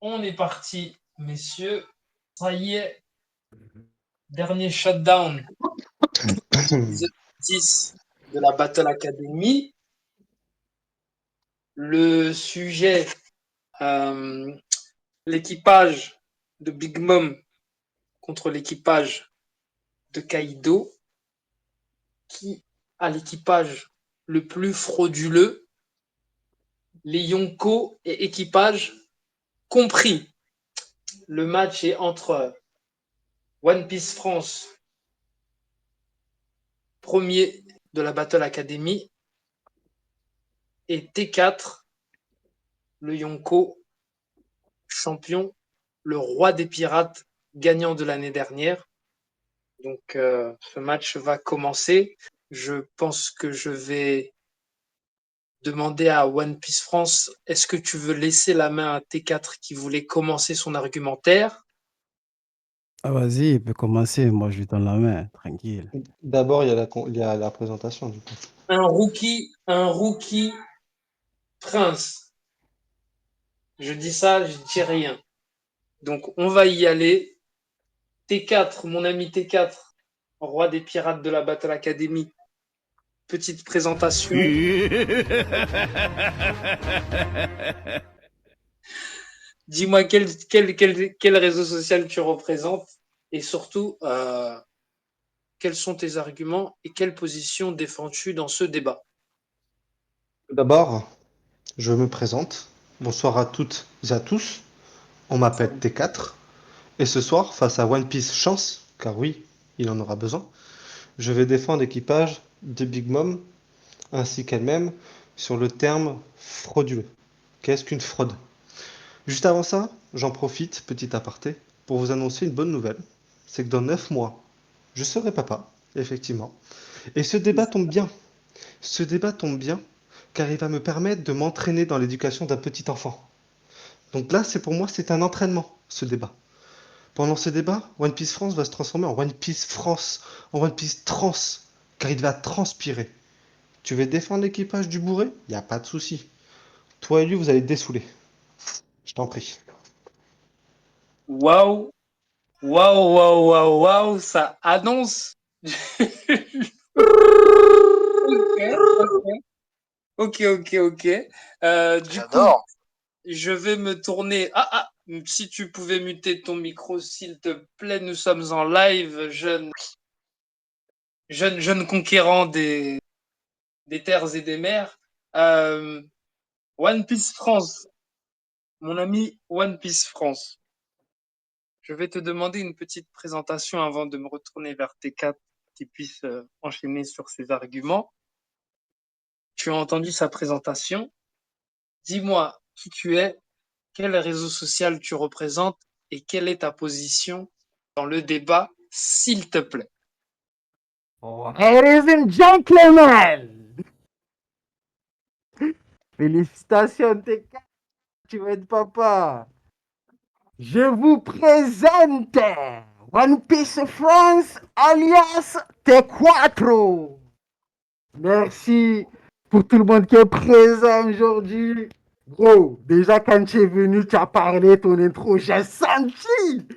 On est parti, messieurs. Ça y est, dernier shutdown, épisode 10 de la Battle Academy. Le sujet, euh, l'équipage de Big Mom contre l'équipage de Kaido. Qui a l'équipage le plus frauduleux? Les Yonko et équipage compris. Le match est entre One Piece France, premier de la Battle Academy, et T4, le Yonko, champion, le roi des pirates, gagnant de l'année dernière. Donc, ce match va commencer. Je pense que je vais demander à One Piece France, est-ce que tu veux laisser la main à T4 qui voulait commencer son argumentaire? Ah, vas-y, il peut commencer. Moi, je lui donne la main, tranquille. D'abord, il y a la présentation, du coup. Un rookie prince. Je dis ça, je dis rien. Donc, on va y aller. T4, mon ami T4, roi des pirates de la Battle Academy. Petite présentation. Dis-moi quel réseau social tu représentes et surtout, quels sont tes arguments et quelle position défends-tu dans ce débat? Tout d'abord, je me présente. Bonsoir à toutes et à tous. On m'appelle T4. Et ce soir, face à One Piece Chance, car oui, il en aura besoin, je vais défendre l'équipage de Big Mom ainsi qu'elle-même sur le terme frauduleux. Qu'est-ce qu'une fraude? Juste avant ça, j'en profite, petit aparté, pour vous annoncer une bonne nouvelle. C'est que dans 9 mois, je serai papa, effectivement. Et ce débat tombe bien. Ce débat tombe bien, car il va me permettre de m'entraîner dans l'éducation d'un petit enfant. Donc là, c'est pour moi, c'est un entraînement, ce débat. Pendant ce débat, One Piece France va se transformer en One Piece France, en One Piece Trans, car il va transpirer. Tu veux défendre l'équipage du bourré? Il n'y a pas de souci. Toi et lui, vous allez dessouler. Je t'en prie. Waouh, waouh, waouh, waouh, waouh, ça annonce. Ok, ok, ok, ok. Du coup, J'adore. je vais me tourner. Si tu pouvais muter ton micro, s'il te plaît, nous sommes en live, jeune conquérant des terres et des mers. Euh, One Piece France, mon ami One Piece France. Je vais te demander une petite présentation avant de me retourner vers T4 qui puisse enchaîner sur ses arguments. Tu as entendu sa présentation. Dis-moi qui tu es, quel réseau social tu représentes et quelle est ta position dans le débat, s'il te plaît. Ladies and gentlemen, félicitations, TK, tu vas être papa. Je vous présente One Piece France alias T4. Merci pour tout le monde qui est présent aujourd'hui. Gros, déjà quand tu es venu, tu as parlé ton intro, j'ai senti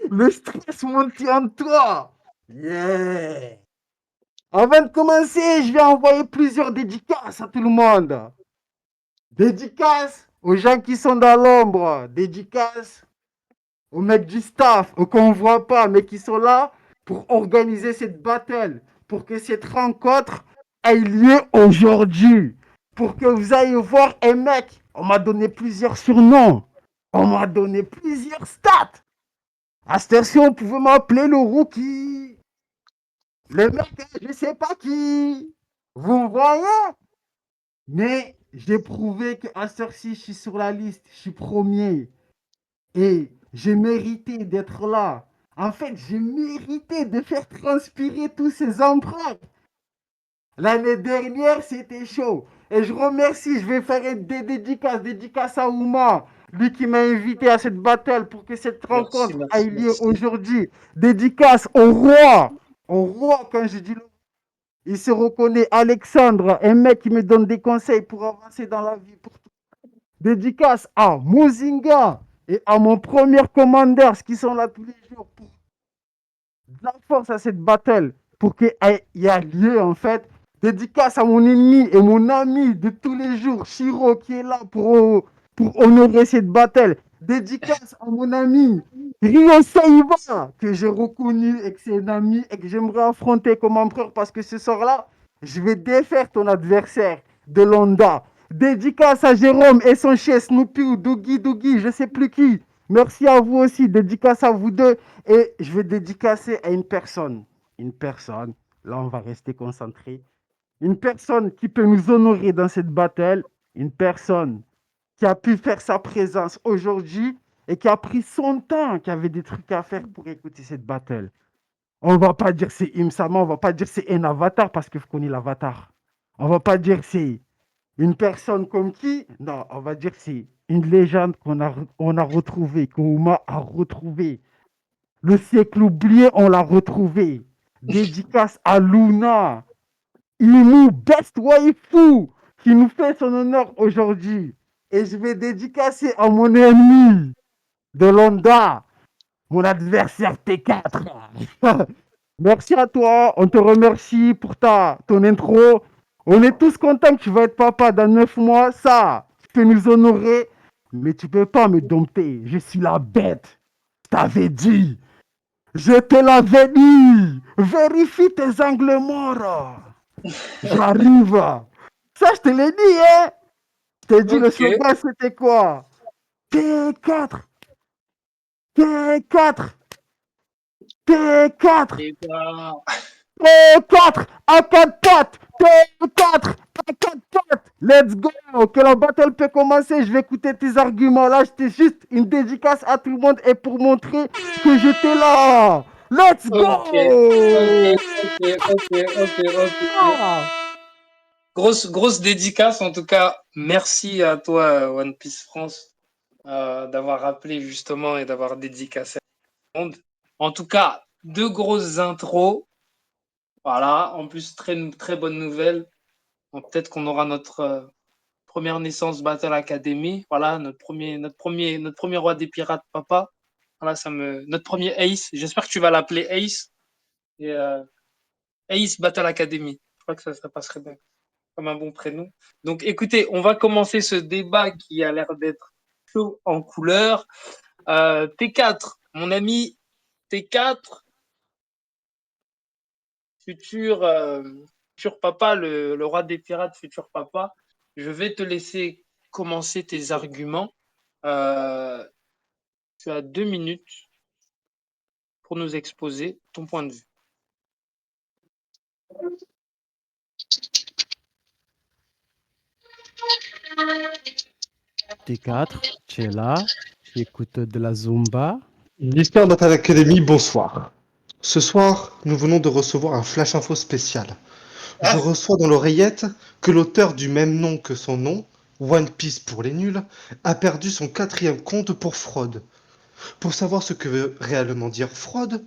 le stress monter en toi. Yeah. Avant de commencer, je vais envoyer plusieurs dédicaces à tout le monde. Dédicaces aux gens qui sont dans l'ombre. Dédicaces aux mecs du staff, qu'on ne voit pas, mais qui sont là pour organiser cette battle, pour que cette rencontre ait lieu aujourd'hui. Pour que vous ayez voir un mec, on m'a donné plusieurs surnoms, on m'a donné plusieurs stats. À cette heure-ci, on pouvait m'appeler le rookie, le mec, je ne sais pas qui. Vous voyez? Mais j'ai prouvé qu'à cette heure-ci, je suis sur la liste, je suis premier. Et j'ai mérité d'être là. En fait, j'ai mérité de faire transpirer tous ces emprunts. L'année dernière, c'était chaud. Et je remercie, je vais faire des dédicaces à Ouma, lui qui m'a invité à cette battle pour que cette Merci, rencontre ait merci, lieu merci. aujourd'hui. Dédicace au roi. Au roi, quand je dis le roi, il se reconnaît. Alexandre, un mec qui me donne des conseils pour avancer dans la vie. Dédicace à Muzinga et à mon premier commandeur, qui sont là tous les jours pour de la force à cette battle, pour qu'il y ait lieu en fait. Dédicace à mon ennemi et mon ami de tous les jours, Shiro, qui est là pour honorer cette battle. Dédicace à mon ami Ryo Saiba, que j'ai reconnu et que c'est un ami et que j'aimerais affronter comme empereur parce que ce soir-là, je vais défaire ton adversaire de Londa. Dédicace à Jérôme et son chien Snoopy ou Doogie, je sais plus qui. Merci à vous aussi. Dédicace à vous deux. Et je vais dédicacer à une personne. Une personne. Là, on va rester concentré. Une personne qui peut nous honorer dans cette battle. Une personne qui a pu faire sa présence aujourd'hui et qui a pris son temps, qui avait des trucs à faire pour écouter cette battle. On va pas dire c'est Imsama, on va pas dire c'est un avatar parce que vous connaissez l'avatar. On va pas dire c'est une personne comme qui. Non, on va dire c'est une légende on a retrouvée, qu'Ouma a retrouvée. Le siècle oublié, on l'a retrouvé. Dédicace à Luna, Imu Best Waifu, qui nous fait son honneur aujourd'hui. Et je vais dédicacer à mon ennemi de Londa, mon adversaire T4. Merci à toi, on te remercie pour ton intro. On est tous contents que tu vas être papa dans 9 mois. Ça, tu peux nous honorer, mais tu peux pas me dompter. Je suis la bête. Je t'avais dit. Je te l'avais dit. Vérifie tes angles morts. J'arrive. Ça, je te l'ai dit, hein. Je t'ai dit, le Ok. slogan, c'était quoi? T4. T4. T4. Et ben, T4 à 4 pattes. T4 à 4 pattes. Let's go. Que la battle peut commencer. Je vais écouter tes arguments. Là, j'étais juste une dédicace à tout le monde et pour montrer que j'étais là. Let's ok, ok, go. ok. Grosse dédicace, en tout cas. Merci à toi, One Piece France, d'avoir rappelé justement et d'avoir dédicacé à tout le monde. En tout cas, deux grosses intros. Voilà, en plus, très bonne nouvelle. Bon, peut-être qu'on aura notre première naissance Battle Academy. Voilà, notre premier roi des pirates, papa. Voilà, notre premier Ace. J'espère que tu vas l'appeler Ace. Et, Ace Battle Academy. Je crois que ça passerait bien comme un bon prénom. Donc, écoutez, on va commencer ce débat qui a l'air d'être chaud en couleur. T4, mon ami T4, futur, futur papa, le roi des pirates, futur papa. Je vais te laisser commencer tes arguments. Euh, Tu as 2 minutes pour nous exposer ton point de vue. T4, tu es là. Tu écoutes de la Zumba. L'Histoire Battle Academy, bonsoir. Ce soir, nous venons de recevoir un flash info spécial. Je Ah, reçois dans l'oreillette que l'auteur du même nom que son nom, One Piece pour les nuls, a perdu son 4e compte pour fraude. Pour savoir ce que veut réellement dire fraude,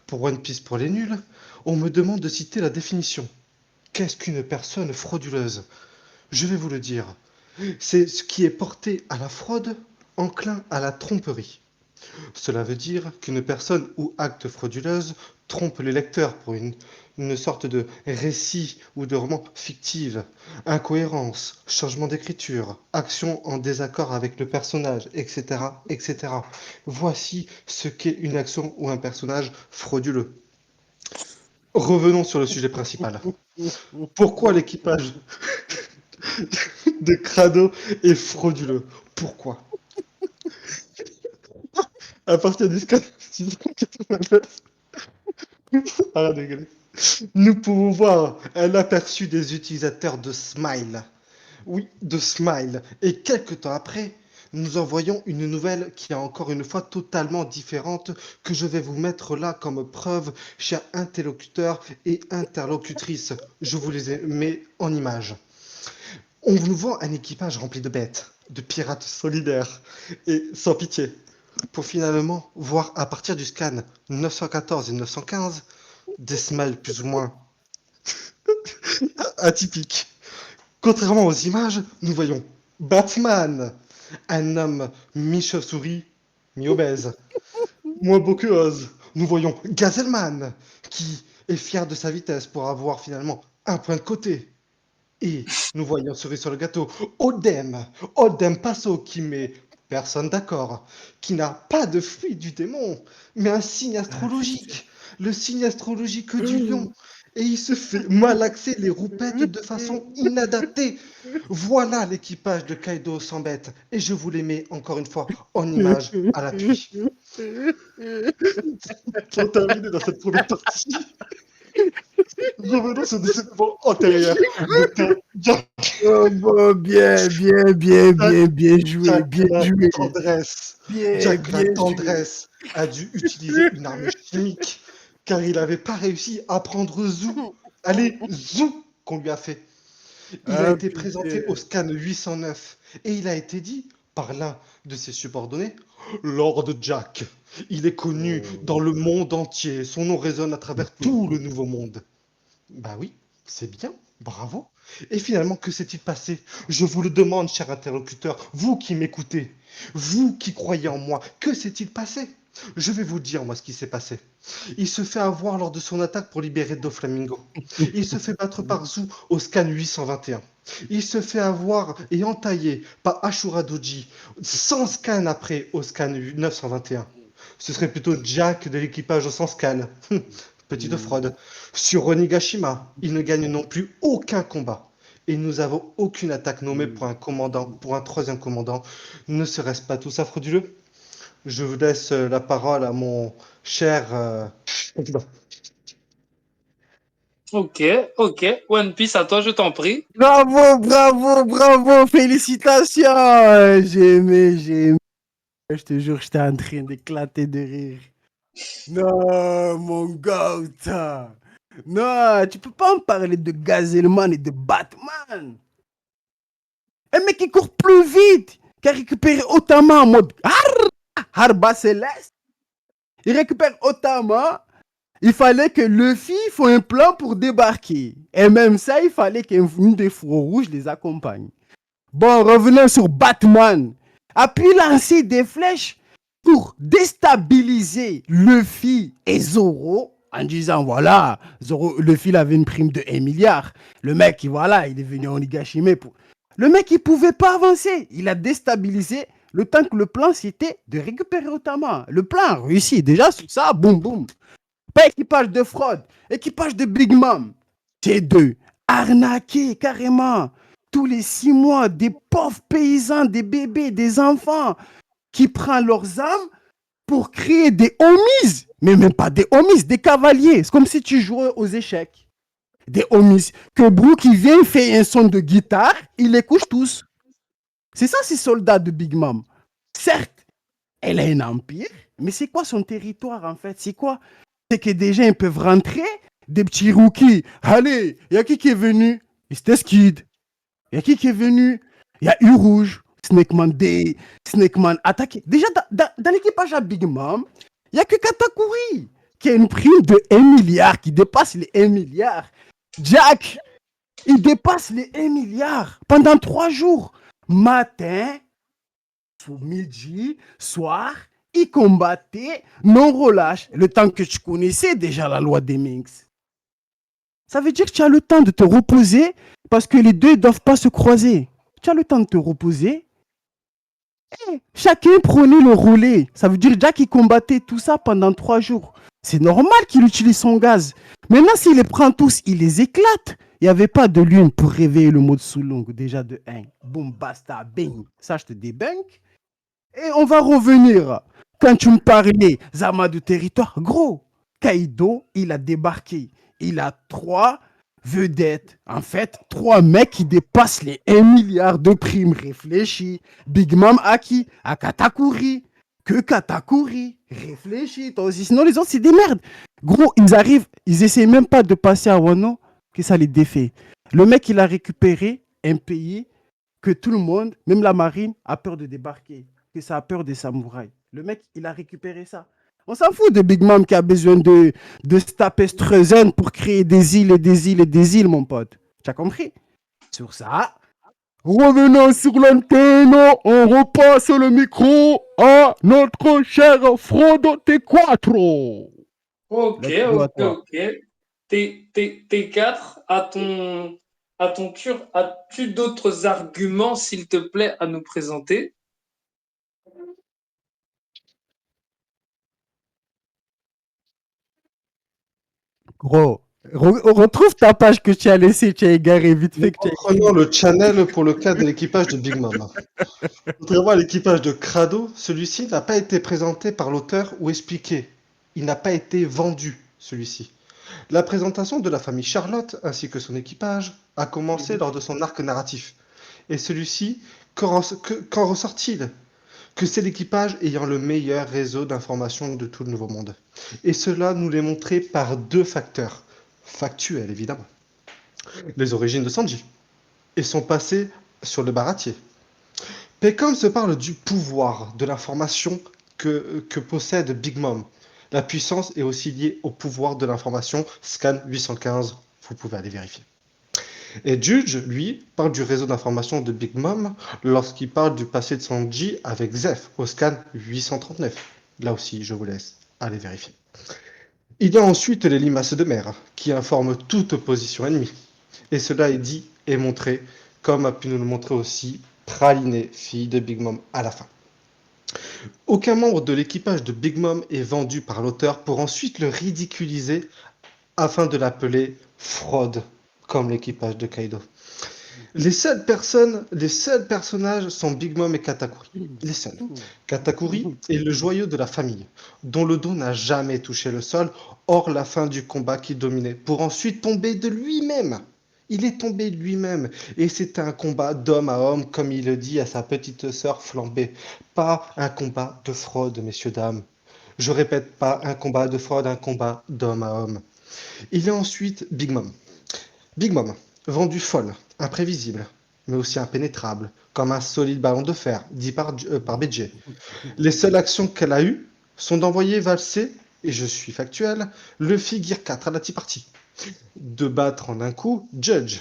pour One Piece pour les nuls, on me demande de citer la définition. Qu'est-ce qu'une personne frauduleuse? Je vais vous le dire. C'est ce qui est porté à la fraude, enclin à la tromperie. Cela veut dire qu'une personne ou acte frauduleuse trompe les lecteurs pour une sorte de récit ou de roman fictif, incohérence, changement d'écriture, action en désaccord avec le personnage, etc., etc. Voici ce qu'est une action ou un personnage frauduleux. Revenons sur le sujet principal. Pourquoi l'équipage de Crado est frauduleux? Pourquoi? À partir du scan 689, arrête de rigoler. Nous pouvons voir un aperçu des utilisateurs de Smile. Oui, de Smile. Et quelques temps après, nous en voyons une nouvelle qui est encore une fois totalement différente que je vais vous mettre là comme preuve, chers interlocuteurs et interlocutrices. Je vous les mets en image. On nous voit un équipage rempli de bêtes, de pirates solidaires et sans pitié, pour finalement voir à partir du scan 914 et 915 des smiles plus ou moins atypiques. Contrairement aux images, nous voyons Batman, Un homme mi-chauve-souris, mi-obèse. Moins beau que Oz, nous voyons Gazelman, qui est fier de sa vitesse pour avoir finalement un point de côté. Et nous voyons cerise sur le gâteau, Oldem Passo qui met personne d'accord, qui n'a pas de fruit du démon, mais un signe astrologique, le signe astrologique du lion. Et il se fait malaxer les roupettes de façon inadaptée. Voilà l'équipage de Kaido sans bête. Et je vous les mets encore une fois en image à l'appui. Pour terminer dans cette première partie, revenons sur des événements antérieurs. Jack, Oh, bon, bien joué, Jack bien la joué, tendresse, bien Jack la joué. tendresse a dû utiliser une arme chimique car il n'avait pas réussi à prendre Zou. Allez, Zou qu'on lui a fait. Il a Ah, été présenté putain. au scan 809 et il a été dit par l'un de ses subordonnés, Lord Jack. Il est connu dans le monde entier. Son nom résonne à travers tout le Nouveau Monde. Bah oui, c'est bien, bravo. Et finalement, que s'est-il passé? Je vous le demande, cher interlocuteur, vous qui m'écoutez, vous qui croyez en moi, que s'est-il passé? Je vais vous dire, moi, ce qui s'est passé. Il se fait avoir lors de son attaque pour libérer Doflamingo. Il se fait battre par Zou au scan 821. Il se fait avoir et entaillé par Ashura Doji, sans scan après au scan 921. Ce serait plutôt Jack de l'équipage sans scan. Petite fraude. Sur Onigashima, il ne gagne non plus aucun combat. Et nous n'avons aucune attaque nommée pour un commandant, pour un troisième commandant. Ne serait-ce pas tout ça frauduleux? Je vous laisse la parole à mon cher président. Ok, ok. One Piece, à toi, je t'en prie. Bravo, félicitations. J'ai aimé. Je te jure, j'étais en train d'éclater de rire. Non, mon gars, putain. Non, tu peux pas me parler de Gazelman et de Batman. Un mec qui court plus vite, qui a récupéré Otama en mode Harba Céleste. Il récupère Otama. Il fallait que Luffy fasse un plan pour débarquer. Et même ça, il fallait qu'une des fourreaux rouges les accompagne. Bon, revenons sur Batman. A pu lancer des flèches pour déstabiliser Luffy et Zoro en disant voilà, Luffy il avait une prime de 1 milliard. Le mec, voilà, il est venu en Onigashima. Le mec, il pouvait pas avancer. Il a déstabilisé le temps que le plan, c'était de récupérer Otama. Le plan a réussi. Déjà, sur ça, boum, boum. Pas équipage de fraude, équipage de Big Mom. T2, arnaqué carrément. Tous les 6 mois, des pauvres paysans, des bébés, des enfants qui prennent leurs armes pour créer des homies. Mais même pas des homies, des cavaliers. C'est comme si tu jouais aux échecs. Des homies. Que Brooke, qui vient, fait un son de guitare, il les couche tous. C'est ça, ces soldats de Big Mom. Certes, elle a un empire, mais c'est quoi son territoire en fait? C'est quoi? C'est que des gens ils peuvent rentrer, des petits rookies. Allez, il y a qui est venu? C'était Skid. Il y a qui est venu? Il y a eu Rouge, Snakeman attaqué. Déjà, dans l'équipage à Big Mom, il n'y a que Katakuri qui a une prime de 1 milliard, qui dépasse les 1 milliard. Jack, il dépasse les 1 milliard pendant 3 jours. Matin, midi, soir, il combattait non relâche. Le temps que tu connaissais déjà la loi des Minx. Ça veut dire que tu as le temps de te reposer parce que les deux ne doivent pas se croiser. Tu as le temps de te reposer. Et chacun prenait le relais. Ça veut dire Jack il combattait tout ça pendant 3 jours. C'est normal qu'il utilise son gaz. Maintenant, s'il les prend tous, il les éclate. Il n'y avait pas de lune pour réveiller le mode Sulong déjà de 1. Boum, basta, bing. Ça, je te débunk. Et on va revenir. Quand tu me parlais, Zama de territoire, gros, Kaido, il a débarqué. Il a 3 vedettes. En fait, 3 mecs qui dépassent les 1 milliard de primes réfléchies. Big Mom à qui? À Katakuri. Que Katakuri. Réfléchis, toi aussi. Sinon, les autres, c'est des merdes. Gros, ils arrivent, ils essaient même pas de passer à Wano, que ça les défait. Le mec, il a récupéré un pays que tout le monde, même la marine, a peur de débarquer. Que ça a peur des samouraïs. Le mec, il a récupéré ça. On s'en fout de Big Mom qui a besoin de Stapestrezen pour créer des îles et des îles et des îles, mon pote. Tu as compris? Sur ça, Revenons sur l'antenne, on repasse le micro à notre cher Frodo T4. Ok, Let's go à ok, toi. ok. T4, as-tu d'autres arguments, s'il te plaît, à nous présenter? Gros, retrouve ta page que tu as laissée, tu as égaré vite Nous fait que tu as reprenons écrit. le channel pour le cas de l'équipage de Big Mom. Contrairement à l'équipage de Crado, celui-ci n'a pas été présenté par l'auteur ou expliqué. Il n'a pas été vendu, celui-ci. La présentation de la famille Charlotte ainsi que son équipage a commencé lors de son arc narratif. Et celui-ci, qu'en ressort-il? Que c'est l'équipage ayant le meilleur réseau d'information de tout le Nouveau Monde. Et cela nous l'est montré par deux facteurs. Factuels, évidemment. Les origines de Sanji et son passé sur le Baratier. Peckham se parle du pouvoir de l'information que possède Big Mom. La puissance est aussi liée au pouvoir de l'information. Scan 815, vous pouvez aller vérifier. Et Judge, lui, parle du réseau d'information de Big Mom lorsqu'il parle du passé de Sanji avec Zeph au scan 839. Là aussi, je vous laisse aller vérifier. Il y a ensuite les limaces de mer qui informent toute position ennemie. Et cela est dit et montré, comme a pu nous le montrer aussi Praline, fille de Big Mom à la fin. Aucun membre de l'équipage de Big Mom est vendu par l'auteur pour ensuite le ridiculiser afin de l'appeler fraude, comme l'équipage de Kaido. Les seuls personnages sont Big Mom et Katakuri. Les seuls. Katakuri est le joyau de la famille, dont le dos n'a jamais touché le sol, hors la fin du combat qui dominait, pour ensuite tomber de lui-même. Il est tombé lui-même, et c'était un combat d'homme à homme, comme il le dit à sa petite sœur flambée. Pas un combat de fraude, messieurs, dames. Je répète, pas un combat de fraude, un combat d'homme à homme. Il y a ensuite Big Mom. Big Mom, vendue folle, imprévisible, mais aussi impénétrable, comme un solide ballon de fer, dit par BJ. Les seules actions qu'elle a eues sont d'envoyer valser, et je suis factuel, Luffy Gear 4 à la Tea Party. De battre en un coup Judge,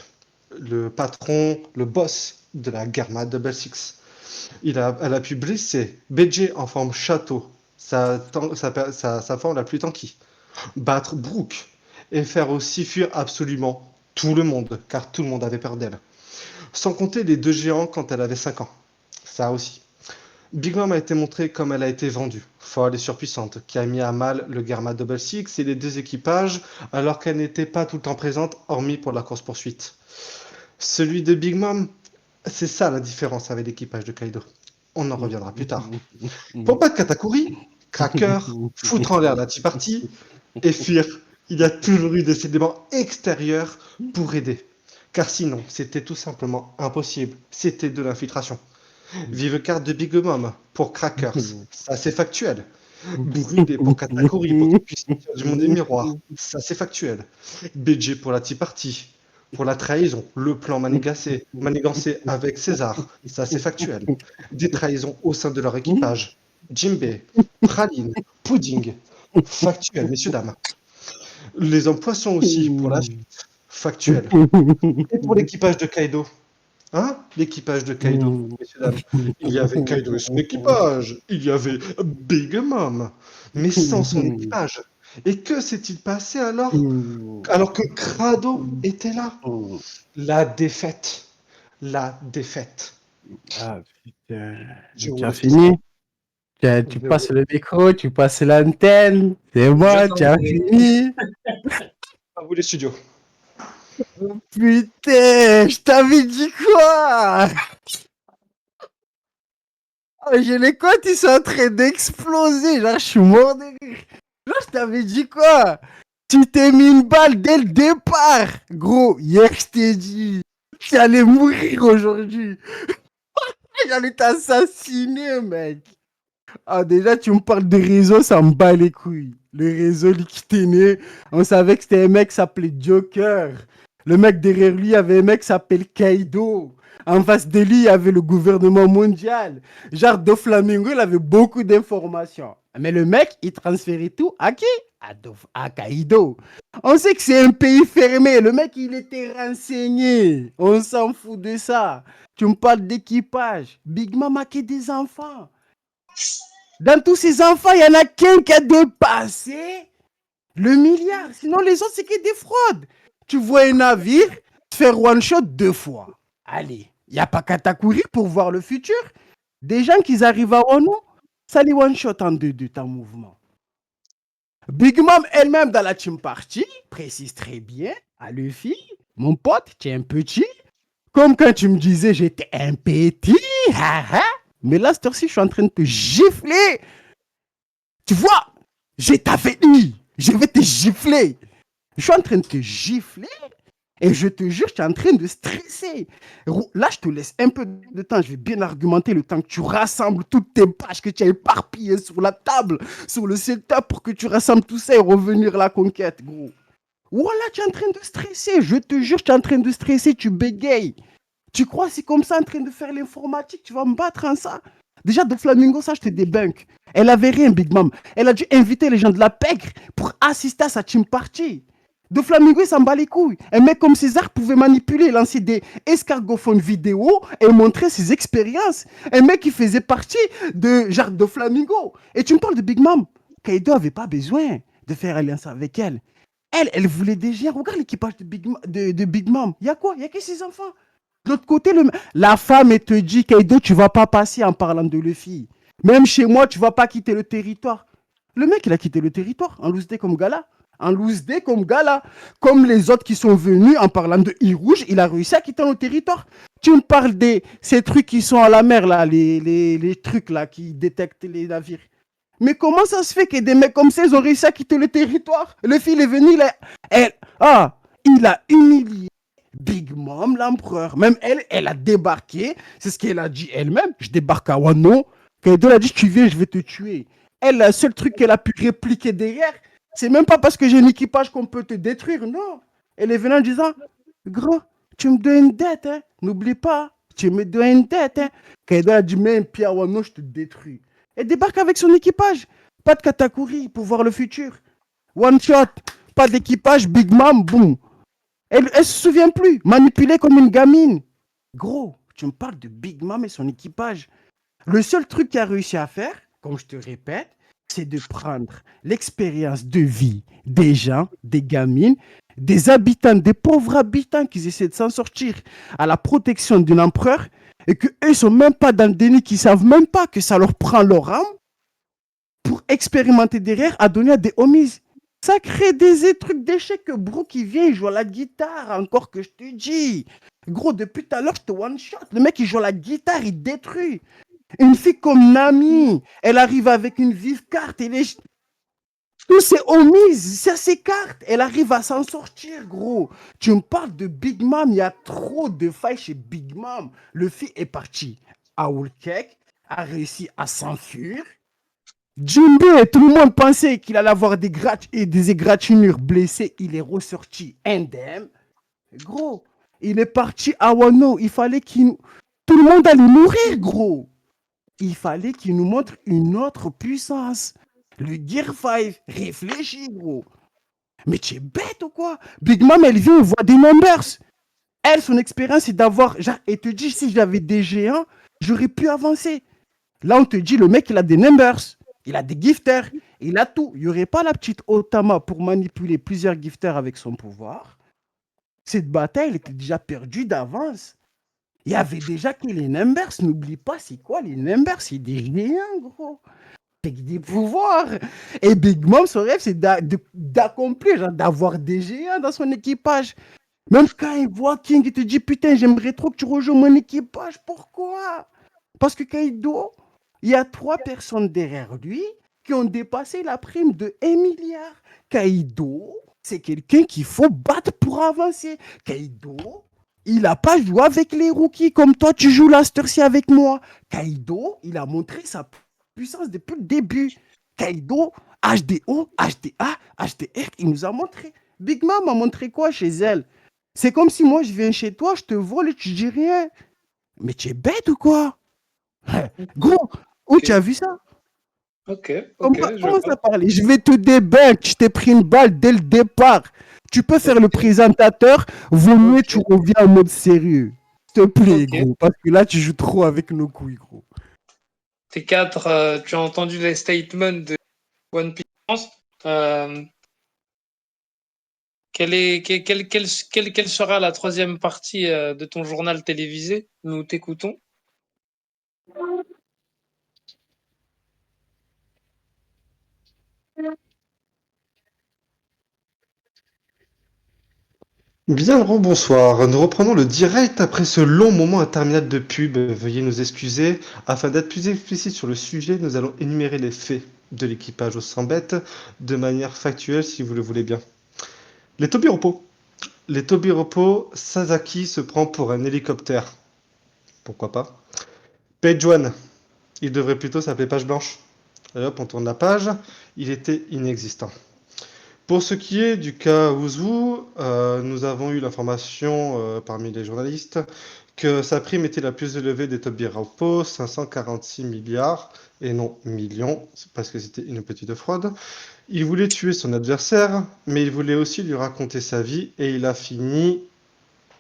le patron, le boss de la Garma Double Six. Elle a pu blesser BJ en forme château, sa forme la plus tanky. Battre Brooke et faire aussi fuir absolument tout le monde, car tout le monde avait peur d'elle. Sans compter les deux géants quand elle avait 5 ans. Ça aussi. Big Mom a été montrée comme elle a été vendue, folle et surpuissante, qui a mis à mal le Garma Double Six et les deux équipages, alors qu'elle n'était pas tout le temps présente, hormis pour la course-poursuite. Celui de Big Mom, c'est ça la différence avec l'équipage de Kaido. On en reviendra plus tard. Pour battre Katakuri, Cracker, foutre en l'air la Tea Party et fuir, il y a toujours eu des éléments extérieurs pour aider. Car sinon, c'était tout simplement impossible. C'était de l'infiltration. Vive carte de Big Mom pour Crackers, ça c'est factuel. Brûlé pour Katakuri pour qu'il puisse sortir du monde des miroirs, ça c'est factuel. BG pour la Tea Party, pour la trahison, le plan manigancé avec César, ça c'est factuel. Des trahisons au sein de leur équipage. Jimbe, Praline, Pudding, factuel, messieurs, dames. Les hommes poissons aussi, pour la suite, factuel. Et pour l'équipage de Kaido, hein? L'équipage de Kaido, messieurs, dames. Il y avait Kaido et son équipage. Il y avait Big Mom, mais sans son équipage. Et que s'est-il passé alors que Crado était là? La défaite. La défaite. Ah putain. Je vous Tu as laisse fini? Tu Je passes vous- le micro, tu passes l'antenne. C'est Je bon, t'en tu as prie. fini. À vous les studios. Oh, putain, je t'avais dit quoi? Oh, j'ai les côtes, ils sont en train d'exploser. Genre, je suis mort de rire. Genre, je t'avais dit quoi? Tu t'es mis une balle dès le départ. Gros, hier, je t'ai dit. Tu allais mourir aujourd'hui. J'allais t'assassiner, mec. Ah, déjà, tu me parles de réseau, ça me bat les couilles. Le réseau liquiténé, on savait que c'était un mec qui s'appelait Joker. Le mec derrière lui, il y avait un mec qui s'appelle Kaido. En face de lui, il y avait le gouvernement mondial. Genre, Doflamingo, il avait beaucoup d'informations. Mais le mec, il transférait tout à qui? à Kaido. On sait que c'est un pays fermé. Le mec, il était renseigné. On s'en fout de ça. Tu me parles d'équipage. Big Mom a que des enfants. Dans tous ces enfants, il y en a qu'un qui a dépassé le milliard. Sinon, les autres, c'est que des fraudes. Tu vois un navire se faire one shot 2 fois. Allez, il n'y a pas qu'à t'accourir pour voir le futur. Des gens qui arrivent à Ono, ça les one shot en 2-2 en mouvement. Big Mom elle-même dans la team party précise très bien à Luffy, mon pote, tu es un petit. Comme quand tu me disais j'étais un petit. Mais là, cette heure-ci, je suis en train de te gifler. Tu vois, je t'avais dit, je vais te gifler. Je suis en train de te gifler et je te jure, je suis en train de stresser. Là, je te laisse un peu de temps. Je vais bien argumenter le temps que tu rassembles toutes tes pages que tu as éparpillées sur la table, sur le setup pour que tu rassembles tout ça et revenir à la conquête, gros. Voilà, tu es en train de stresser. Je te jure, tu es en train de stresser. Tu bégayes. Tu crois que c'est comme ça en train de faire l'informatique? Tu vas me battre en ça? Déjà, de Flamingo, ça, je te débunk. Elle avait rien, Big Mom. Elle a dû inviter les gens de la pègre pour assister à sa team party. De Flamingo, il s'en bat les couilles. Un mec comme César pouvait manipuler, lancer des escargophones vidéo et montrer ses expériences. Un mec qui faisait partie de genre de Flamingo. Et tu me parles de Big Mom. Kaido n'avait pas besoin de faire alliance avec elle. Elle voulait des géants. Regarde l'équipage de Big Mom. Il y a quoi? Il n'y a que ses enfants. De l'autre côté, la femme, elle te dit, Kaido, tu ne vas pas passer en parlant de Luffy. Même chez moi, tu ne vas pas quitter le territoire. Le mec, il a quitté le territoire en loose day comme Gala. En loose day comme Gala. Comme les autres qui sont venus en parlant de I-Rouge, il a réussi à quitter le territoire. Tu me parles de ces trucs qui sont à la mer, là, les trucs là qui détectent les navires. Mais comment ça se fait que des mecs comme ça, ils ont réussi à quitter le territoire? Le fil est venu, il a humilié Big Mom, l'empereur. Même elle a débarqué. C'est ce qu'elle a dit elle-même. Je débarque à Wano. Kaido a dit, tu viens, je vais te tuer. Elle, le seul truc qu'elle a pu répliquer derrière, c'est même pas parce que j'ai un équipage qu'on peut te détruire. Non. Elle est venue en disant, gros, tu me dois une dette. Hein. N'oublie pas, tu me dois une dette. Hein. Kaido a dit, mets un pied à Wano, je te détruis. Elle débarque avec son équipage. Pas de Katakuri pour voir le futur. One shot, pas d'équipage, Big Mom, boum. Elle se souvient plus, manipulée comme une gamine. Gros, tu me parles de Big Mom et son équipage. Le seul truc qu'il a réussi à faire, comme je te répète, c'est de prendre l'expérience de vie des gens, des gamines, des habitants, des pauvres habitants qui essaient de s'en sortir à la protection d'un empereur et qu'eux ne sont même pas dans le déni, qu'ils ne savent même pas que ça leur prend leur âme pour expérimenter derrière à donner à des homies. Ça crée des trucs d'échecs que Bro qui vient, il joue à la guitare, encore que je te dis. Gros, depuis tout à l'heure, je te one shot. Le mec, il joue à la guitare, il détruit. Une fille comme Nami, elle arrive avec une vive carte. Tous ces homies, ça s'écarte. Elle arrive à s'en sortir, gros. Tu me parles de Big Mom, il y a trop de failles chez Big Mom. Le fille est parti à Whole Cake, a réussi à s'enfuir. Jimbe, tout le monde pensait qu'il allait avoir des égratignures blessées. Il est ressorti indemne. Gros, il est parti à Wano. Il fallait qu'il... Tout le monde allait mourir, gros. Il fallait qu'il nous montre une autre puissance. Le Gear 5, réfléchis, gros. Mais tu es bête ou quoi? Big Mom, elle vient, elle voit des numbers. Elle, son expérience, c'est d'avoir... Genre, elle te dit, si j'avais des géants, j'aurais pu avancer. Là, on te dit, le mec, il a des numbers. Il a des gifters, il a tout. Il n'y aurait pas la petite Otama pour manipuler plusieurs gifters avec son pouvoir. Cette bataille, elle était déjà perdue d'avance. Il y avait déjà que les numbers. N'oublie pas, c'est quoi les numbers? C'est des géants, gros. Avec des pouvoirs. Et Big Mom, son rêve, c'est d'accomplir, genre d'avoir des géants dans son équipage. Même quand il voit King, il te dit, putain, j'aimerais trop que tu rejoignes mon équipage. Pourquoi? Parce que Kaido... Il y a 3 personnes derrière lui qui ont dépassé la prime de 1 milliard. Kaido, c'est quelqu'un qu'il faut battre pour avancer. Kaido, il n'a pas joué avec les rookies comme toi, tu joues la Sturcy avec moi. Kaido, il a montré sa puissance depuis le début. Kaido, HDO, HDA, HDR, il nous a montré. Big Mom a montré quoi chez elle? C'est comme si moi, je viens chez toi, je te vole et tu dis rien. Mais tu es bête ou quoi? Gros, où tu as vu ça? Ok, ok, Comment, je comment vois. ça parler? Je vais te débunk. Je t'ai pris une balle dès le départ. Tu peux faire le Ok, présentateur. Vaut mieux tu ok, reviens en mode sérieux. S'il te plaît, ok. gros. Parce que là, tu joues trop avec nos couilles, gros. T4, tu as entendu les statements de One Piece France. Euh, quelle sera la troisième partie de ton journal télévisé? Nous t'écoutons. Bien le rebonsoir. Nous reprenons le direct après ce long moment interminable de pub. Veuillez nous excuser. Afin d'être plus explicite sur le sujet, nous allons énumérer les faits de l'équipage au 100 bêtes de manière factuelle si vous le voulez bien. Les Tobiropo. Les Tobiropo, Sasaki se prend pour un hélicoptère. Pourquoi pas. Page One. Il devrait plutôt s'appeler page blanche. Et hop, on tourne la page. Il était inexistant. Pour ce qui est du cas Ouzou, nous avons eu l'information parmi les journalistes que sa prime était la plus élevée des Tobiropo, 546 milliards et non millions, parce que c'était une petite fraude. Il voulait tuer son adversaire, mais il voulait aussi lui raconter sa vie et il a fini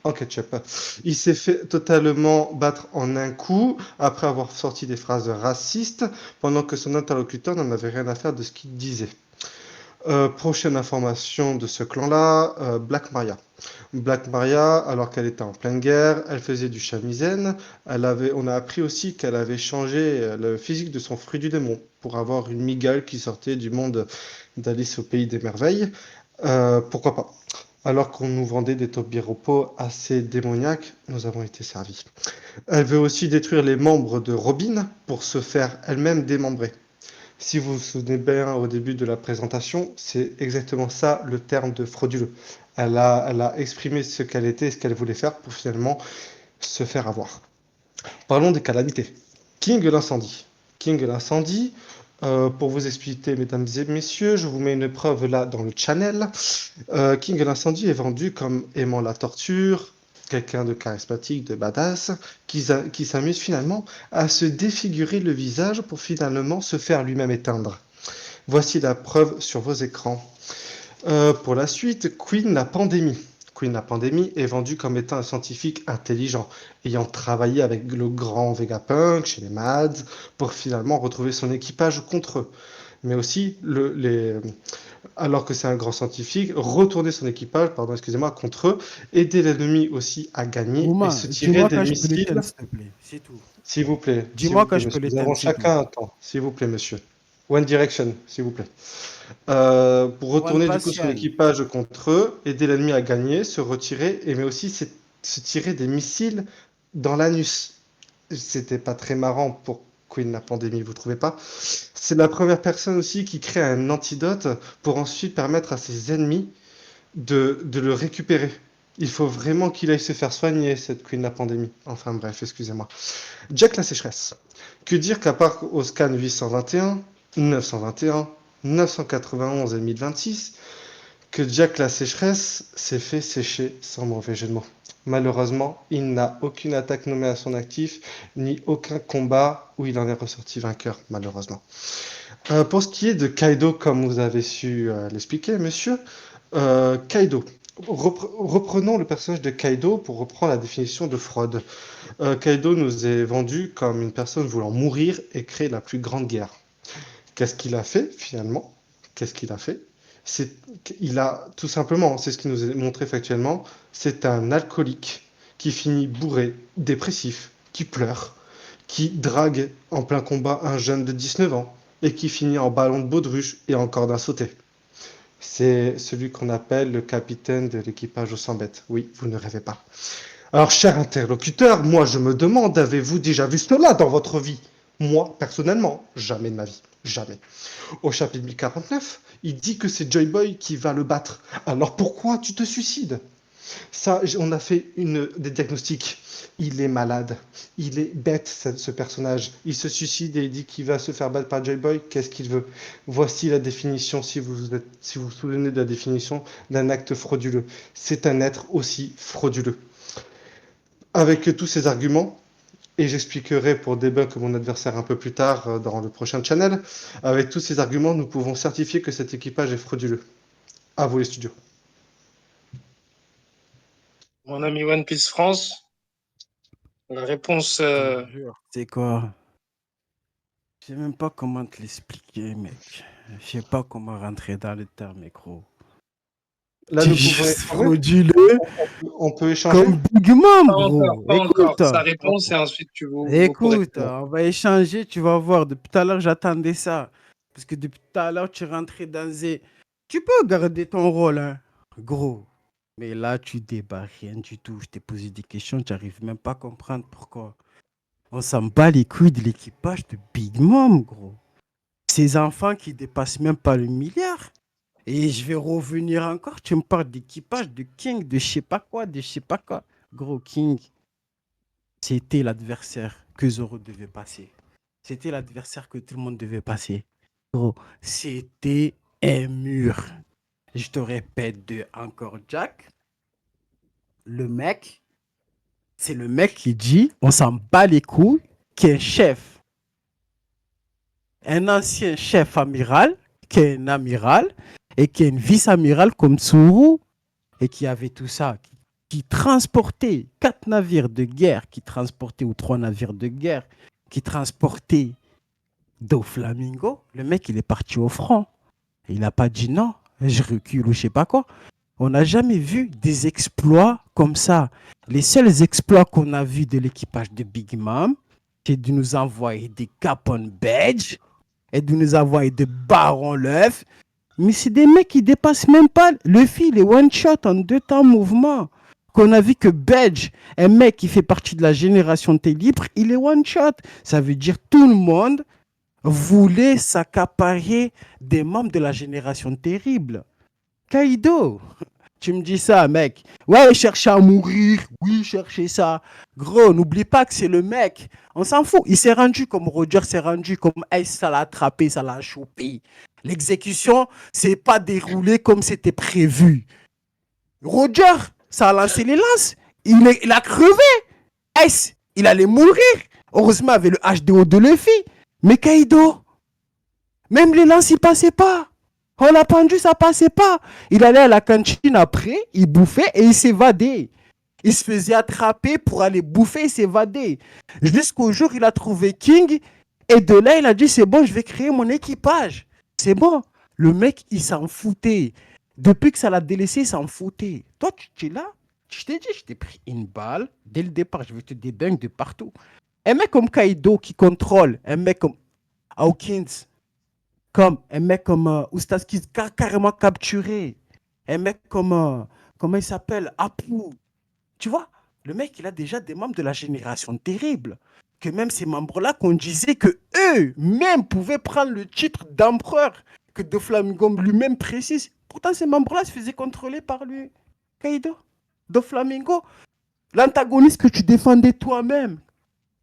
en ketchup. Il s'est fait totalement battre en un coup après avoir sorti des phrases racistes pendant que son interlocuteur n'en avait rien à faire de ce qu'il disait. Prochaine information de ce clan-là, Black Maria. Black Maria, alors qu'elle était en pleine guerre, elle faisait du shamisen. On a appris aussi qu'elle avait changé le physique de son fruit du démon pour avoir une migale qui sortait du monde d'Alice au pays des merveilles. Pourquoi pas? Alors qu'on nous vendait des tobiropos assez démoniaques, nous avons été servis. Elle veut aussi détruire les membres de Robin pour se faire elle-même démembrer. Si vous vous souvenez bien au début de la présentation, c'est exactement ça le terme de frauduleux. Elle a exprimé ce qu'elle était et ce qu'elle voulait faire pour finalement se faire avoir. Parlons des calamités. King l'incendie. King l'incendie, pour vous expliquer, mesdames et messieurs, je vous mets une preuve là dans le channel. King l'incendie est vendu comme aimant la torture, quelqu'un de charismatique, de badass, qui s'amuse finalement à se défigurer le visage pour finalement se faire lui-même éteindre. Voici la preuve sur vos écrans. Pour la suite, Queen la pandémie. Queen la pandémie est vendu comme étant un scientifique intelligent, ayant travaillé avec le grand Vegapunk chez les Mads pour finalement retrouver son équipage contre eux. Mais aussi, alors que c'est un grand scientifique, retourner son équipage, pardon, excusez-moi, contre eux, aider l'ennemi aussi à gagner et Romain, se tirer dis-moi des quand je peux missiles. l'éteindre, s'il te plaît. C'est tout. S'il vous Dis-moi quand plaît, je peux monsieur. Nous avons l'éteindre, c'est tout. chacun un temps, s'il vous plaît, monsieur. One Direction, s'il vous plaît. Pour One retourner du coup son Passion. équipage contre eux, aider l'ennemi à gagner, se retirer, et mais aussi se tirer des missiles dans l'anus. C'était pas très marrant pour Queen la pandémie, vous trouvez pas? C'est la première personne aussi qui crée un antidote pour ensuite permettre à ses ennemis de le récupérer. Il faut vraiment qu'il aille se faire soigner, cette Queen la pandémie. Enfin bref, excusez-moi. Jack la sécheresse. Que dire qu'à part au scan 821, 921, 991 et 1026, que Jack la sécheresse s'est fait sécher sans mauvais jeu de mots. Malheureusement, il n'a aucune attaque nommée à son actif, ni aucun combat où il en est ressorti vainqueur, malheureusement. Pour ce qui est de Kaido, comme vous avez su l'expliquer, monsieur, Kaido. Reprenons le personnage de Kaido pour reprendre la définition de fraude. Kaido nous est vendu comme une personne voulant mourir et créer la plus grande guerre. Qu'est-ce qu'il a fait finalement? Qu'est-ce qu'il a fait? Il a tout simplement, c'est ce qui nous est montré factuellement, c'est un alcoolique qui finit bourré, dépressif, qui pleure, qui drague en plein combat un jeune de 19 ans et qui finit en ballon de baudruche et en corde à sauter. C'est celui qu'on appelle le capitaine de l'équipage au 100 bêtes. Oui, vous ne rêvez pas. Alors, cher interlocuteur, moi je me demande, avez-vous déjà vu cela dans votre vie? Moi, personnellement, jamais de ma vie. Jamais. Au chapitre 1049, il dit que c'est Joy Boy qui va le battre. Alors pourquoi tu te suicides? Ça, on a fait des diagnostics. Il est malade. Il est bête, ce personnage. Il se suicide et il dit qu'il va se faire battre par Joy Boy. Qu'est-ce qu'il veut? Voici la définition, si vous vous souvenez de la définition d'un acte frauduleux. C'est un être aussi frauduleux. Avec tous ces arguments, Et j'expliquerai pour debunk mon adversaire un peu plus tard dans le prochain channel. Avec tous ces arguments, nous pouvons certifier que cet équipage est frauduleux. À vous les studios. Mon ami One Piece France, la réponse. Je te jure. C'est quoi? Je sais même pas comment te l'expliquer, mec. Je sais pas comment rentrer dans le terme, gros. Là, Tu nous es pouvons juste échanger. frauduleux On peut échanger. comme Big Mom, Pas encore, gros. pas encore. Écoute, Sa réponse et ensuite vous pourrez. écoute, on va échanger, tu vas voir. Depuis tout à l'heure, j'attendais ça. Parce que depuis tout à l'heure, tu rentrais dans un... Tu peux garder ton rôle, hein, gros. Mais là, tu débats rien du tout. Je t'ai posé des questions, tu n'arrives même pas à comprendre pourquoi. On s'en bat les couilles de l'équipage de Big Mom, gros. Ces enfants qui dépassent même pas le milliard. Et je vais revenir encore, tu me parles d'équipage, de King, de je sais pas quoi, de je sais pas quoi. Gros, King, c'était l'adversaire que Zoro devait passer. C'était l'adversaire que tout le monde devait passer. Gros, c'était un mur. Je te répète encore, Jack. Le mec, c'est le mec qui dit, on s'en bat les couilles, qui est chef. Un ancien chef amiral, qui est un amiral, et qui est une vice-amiral comme Tsuru, et qui avait tout ça, qui transportait 4 navires de guerre, qui transportait, ou 3 navires de guerre, qui transportaient Doflamingo. Le mec, il est parti au front. Il n'a pas dit non, je recule ou je sais pas quoi. On n'a jamais vu des exploits comme ça. Les seuls exploits qu'on a vus de l'équipage de Big Mom, c'est de nous envoyer des Capone Badge et de nous envoyer des Baron L'œuf. Mais c'est des mecs qui dépassent même pas le fil, les one-shot en 2 temps mouvement. Qu'on a vu que Badge, un mec qui fait partie de la génération T-Libre, il est one-shot. Ça veut dire tout le monde voulait s'accaparer des membres de la génération terrible. Kaido, tu me dis ça, mec. Ouais, chercher à mourir. Oui, chercher ça. Gros, n'oublie pas que c'est le mec. On s'en fout. Il s'est rendu comme Roger s'est rendu, comme Ace, ça l'a attrapé, ça l'a chopé. L'exécution, c'est pas déroulé comme c'était prévu. Roger, ça a lancé les lances. Il a crevé. Ace, il allait mourir. Heureusement, avec le HDO de Luffy. Mais Kaido, même les lances, il passait pas. On l'a pendu, ça passait pas. Il allait à la cantine après, il bouffait et il s'évadait. Il se faisait attraper pour aller bouffer et s'évader. Jusqu'au jour où il a trouvé King. Et de là, il a dit, c'est bon, je vais créer mon équipage. C'est bon. Le mec, il s'en foutait. Depuis que ça l'a délaissé, il s'en foutait. Toi, tu es là. Je t'ai dit, je t'ai pris une balle. Dès le départ, je vais te débunk de partout. Un mec comme Kaido qui contrôle, un mec comme Hawkins, comme un mec comme Oustas qui a carrément capturé, un mec comme, comment il s'appelle, Apu. Tu vois, le mec, il a déjà des membres de la génération terrible. Que même ces membres-là, qu'on disait que eux-mêmes pouvaient prendre le titre d'empereur, que Doflamingo lui-même précise. Pourtant, ces membres-là se faisaient contrôler par lui. Kaido, Doflamingo, l'antagoniste que tu défendais toi-même,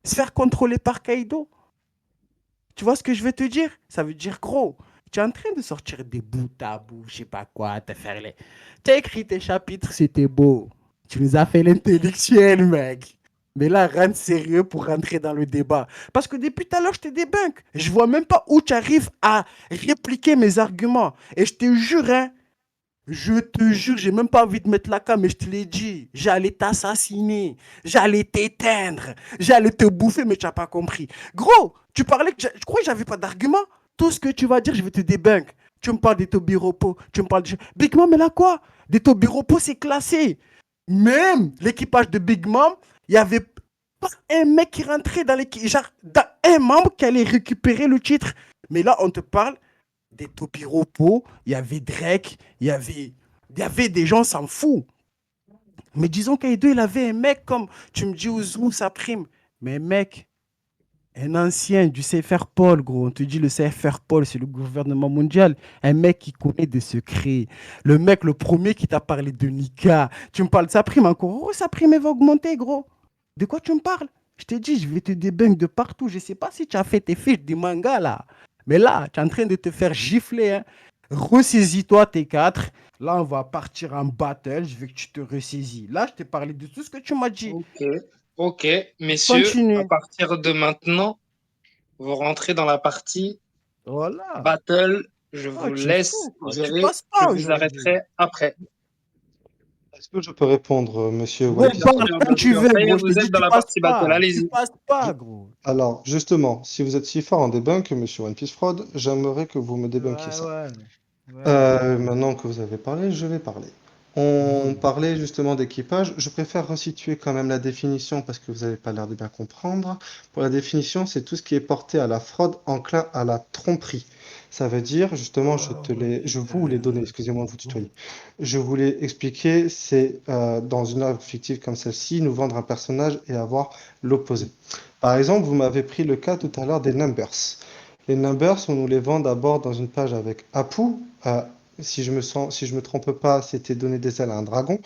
se faire contrôler par Kaido. Tu vois ce que je veux te dire? Ça veut dire, gros, tu es en train de sortir des bouts à bout, je sais pas quoi, te faire les... Tu as écrit tes chapitres, c'était beau. Tu nous as fait l'intellectuel, mec. Mais là, rentre sérieux pour rentrer dans le débat. Parce que depuis tout à l'heure, je te débunk. Je vois même pas où tu arrives à répliquer mes arguments. Et je te jure, hein, je te jure, j'ai même pas envie de mettre la cam, mais je te l'ai dit. J'allais t'assassiner, j'allais t'éteindre, j'allais te bouffer, mais tu n'as pas compris. Gros, tu parlais que je crois que j'avais pas d'argument. Tout ce que tu vas dire, je vais te débunk. Tu me parles des Tobiropo, tu me parles de... Big Mom, elle a quoi? Des Tobiropo, c'est classé. Même l'équipage de Big Mom, il y avait pas un mec qui rentrait dans l'équipe, genre dans un membre qui allait récupérer le titre. Mais là, on te parle des Topiropo, il y avait Drake, il y avait des gens, s'en fout. Mais disons Kaido, il avait un mec comme, tu me dis, Ouzou, ça prime. Mais mec, un ancien du CFR Pôle, gros, on te dit le CFR Pôle, c'est le gouvernement mondial. Un mec qui connaît des secrets. Le mec, le premier qui t'a parlé de Nika. Tu me parles de sa prime encore. Oh, sa prime, elle va augmenter, gros. De quoi tu me parles? Je t'ai dit, je vais te débunk de partout. Je ne sais pas si tu as fait tes fiches du manga, là. Mais là, tu es en train de te faire gifler. Hein. Ressaisis-toi, T4. Là, on va partir en battle. Je veux que tu te ressaisis. Là, je t'ai parlé de tout ce que tu m'as dit. Ok, Ok, messieurs, à Continue. partir de maintenant, vous rentrez dans la partie Voilà. battle. Je Oh, vous tu es laisse fou, quoi. Tu gérer. passes Je pas vous aujourd'hui. arrêterai après. Est-ce que je peux répondre, monsieur Gros, One Oui, Piece bien Frog? parle sûr, quand bien tu sûr. veux, Ça y est, gros. Je vous t'ai dit, êtes dans tu la passes partie battle. pas. Tu Allez-y. passes pas, Je- gros. Alors, justement, si vous êtes si fort en debunk, monsieur One Piece Fraud, j'aimerais que vous me débunkiez Ouais, ça. ouais. Ouais. Maintenant que vous avez parlé, je vais parler. On parlait justement d'équipage. Je préfère resituer quand même la définition parce que vous n'avez pas l'air de bien comprendre. Pour la définition, c'est tout ce qui est porté à la fraude enclin à la tromperie. Ça veut dire, justement, Oh, je vous les donner, putain. excusez-moi de vous tutoyer. Je voulais expliquer, c'est dans une œuvre fictive comme celle-ci, nous vendre un personnage et avoir l'opposé. Par exemple, vous m'avez pris le cas tout à l'heure des numbers. Les numbers, on nous les vend d'abord dans une page avec Apu. Si je me trompe pas, c'était donner des ailes à un dragon,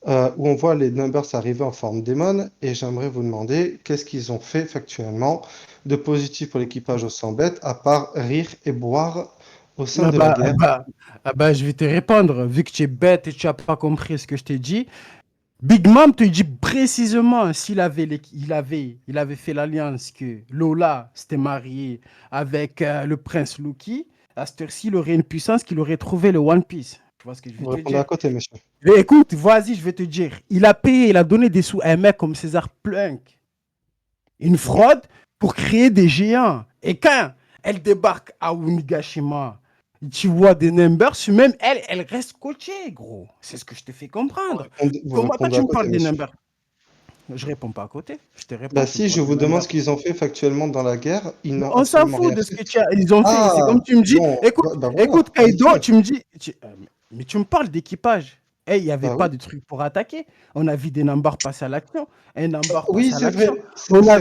où on voit les numbers arriver en forme démon. Et j'aimerais vous demander qu'est-ce qu'ils ont fait factuellement de positif pour l'équipage au 100 bêtes, à part rire et boire au sein Ah de la bah, ah guerre. bah, ah bah, je vais te répondre. Vu que tu es bête et tu n'as pas compris ce que je t'ai dit, Big Mom te dit précisément s'il avait, il avait fait l'alliance que Lola s'était mariée avec le prince Lucky, à cette heure-ci, il aurait une puissance qu'il aurait trouvé le One Piece. Tu vois ce que je veux Vous te répondez à dire? côté, monsieur. Mais écoute, vas-y, je vais te dire. Il a payé, il a donné des sous à un mec comme César Plunk, une Oui. fraude pour créer des géants. Et quand elle débarque à Unigashima, tu vois des numbers, même elle, elle reste coachée, gros. C'est ce que je te fais comprendre. Vous Comment toi répondez tu à me côté, parles des monsieur. numbers? Je réponds pas à côté. Je te réponds, Bah tu me si, je parles des vous demande numbers. ce qu'ils ont fait factuellement dans la guerre, ils Mais n'ont on s'en absolument fout rien de ce fait. que ils ont fait. C'est comme Ah, tu me dis, bon, écoute, bah voilà, écoute, Kaido, allez-y. tu me dis, mais tu me parles d'équipage. Eh, il n'y avait Bah pas oui. de truc pour attaquer. On a vu des Nambars passer à l'action. Un Nambar passe Oui, à c'est l'action. vrai, c'est vrai, On a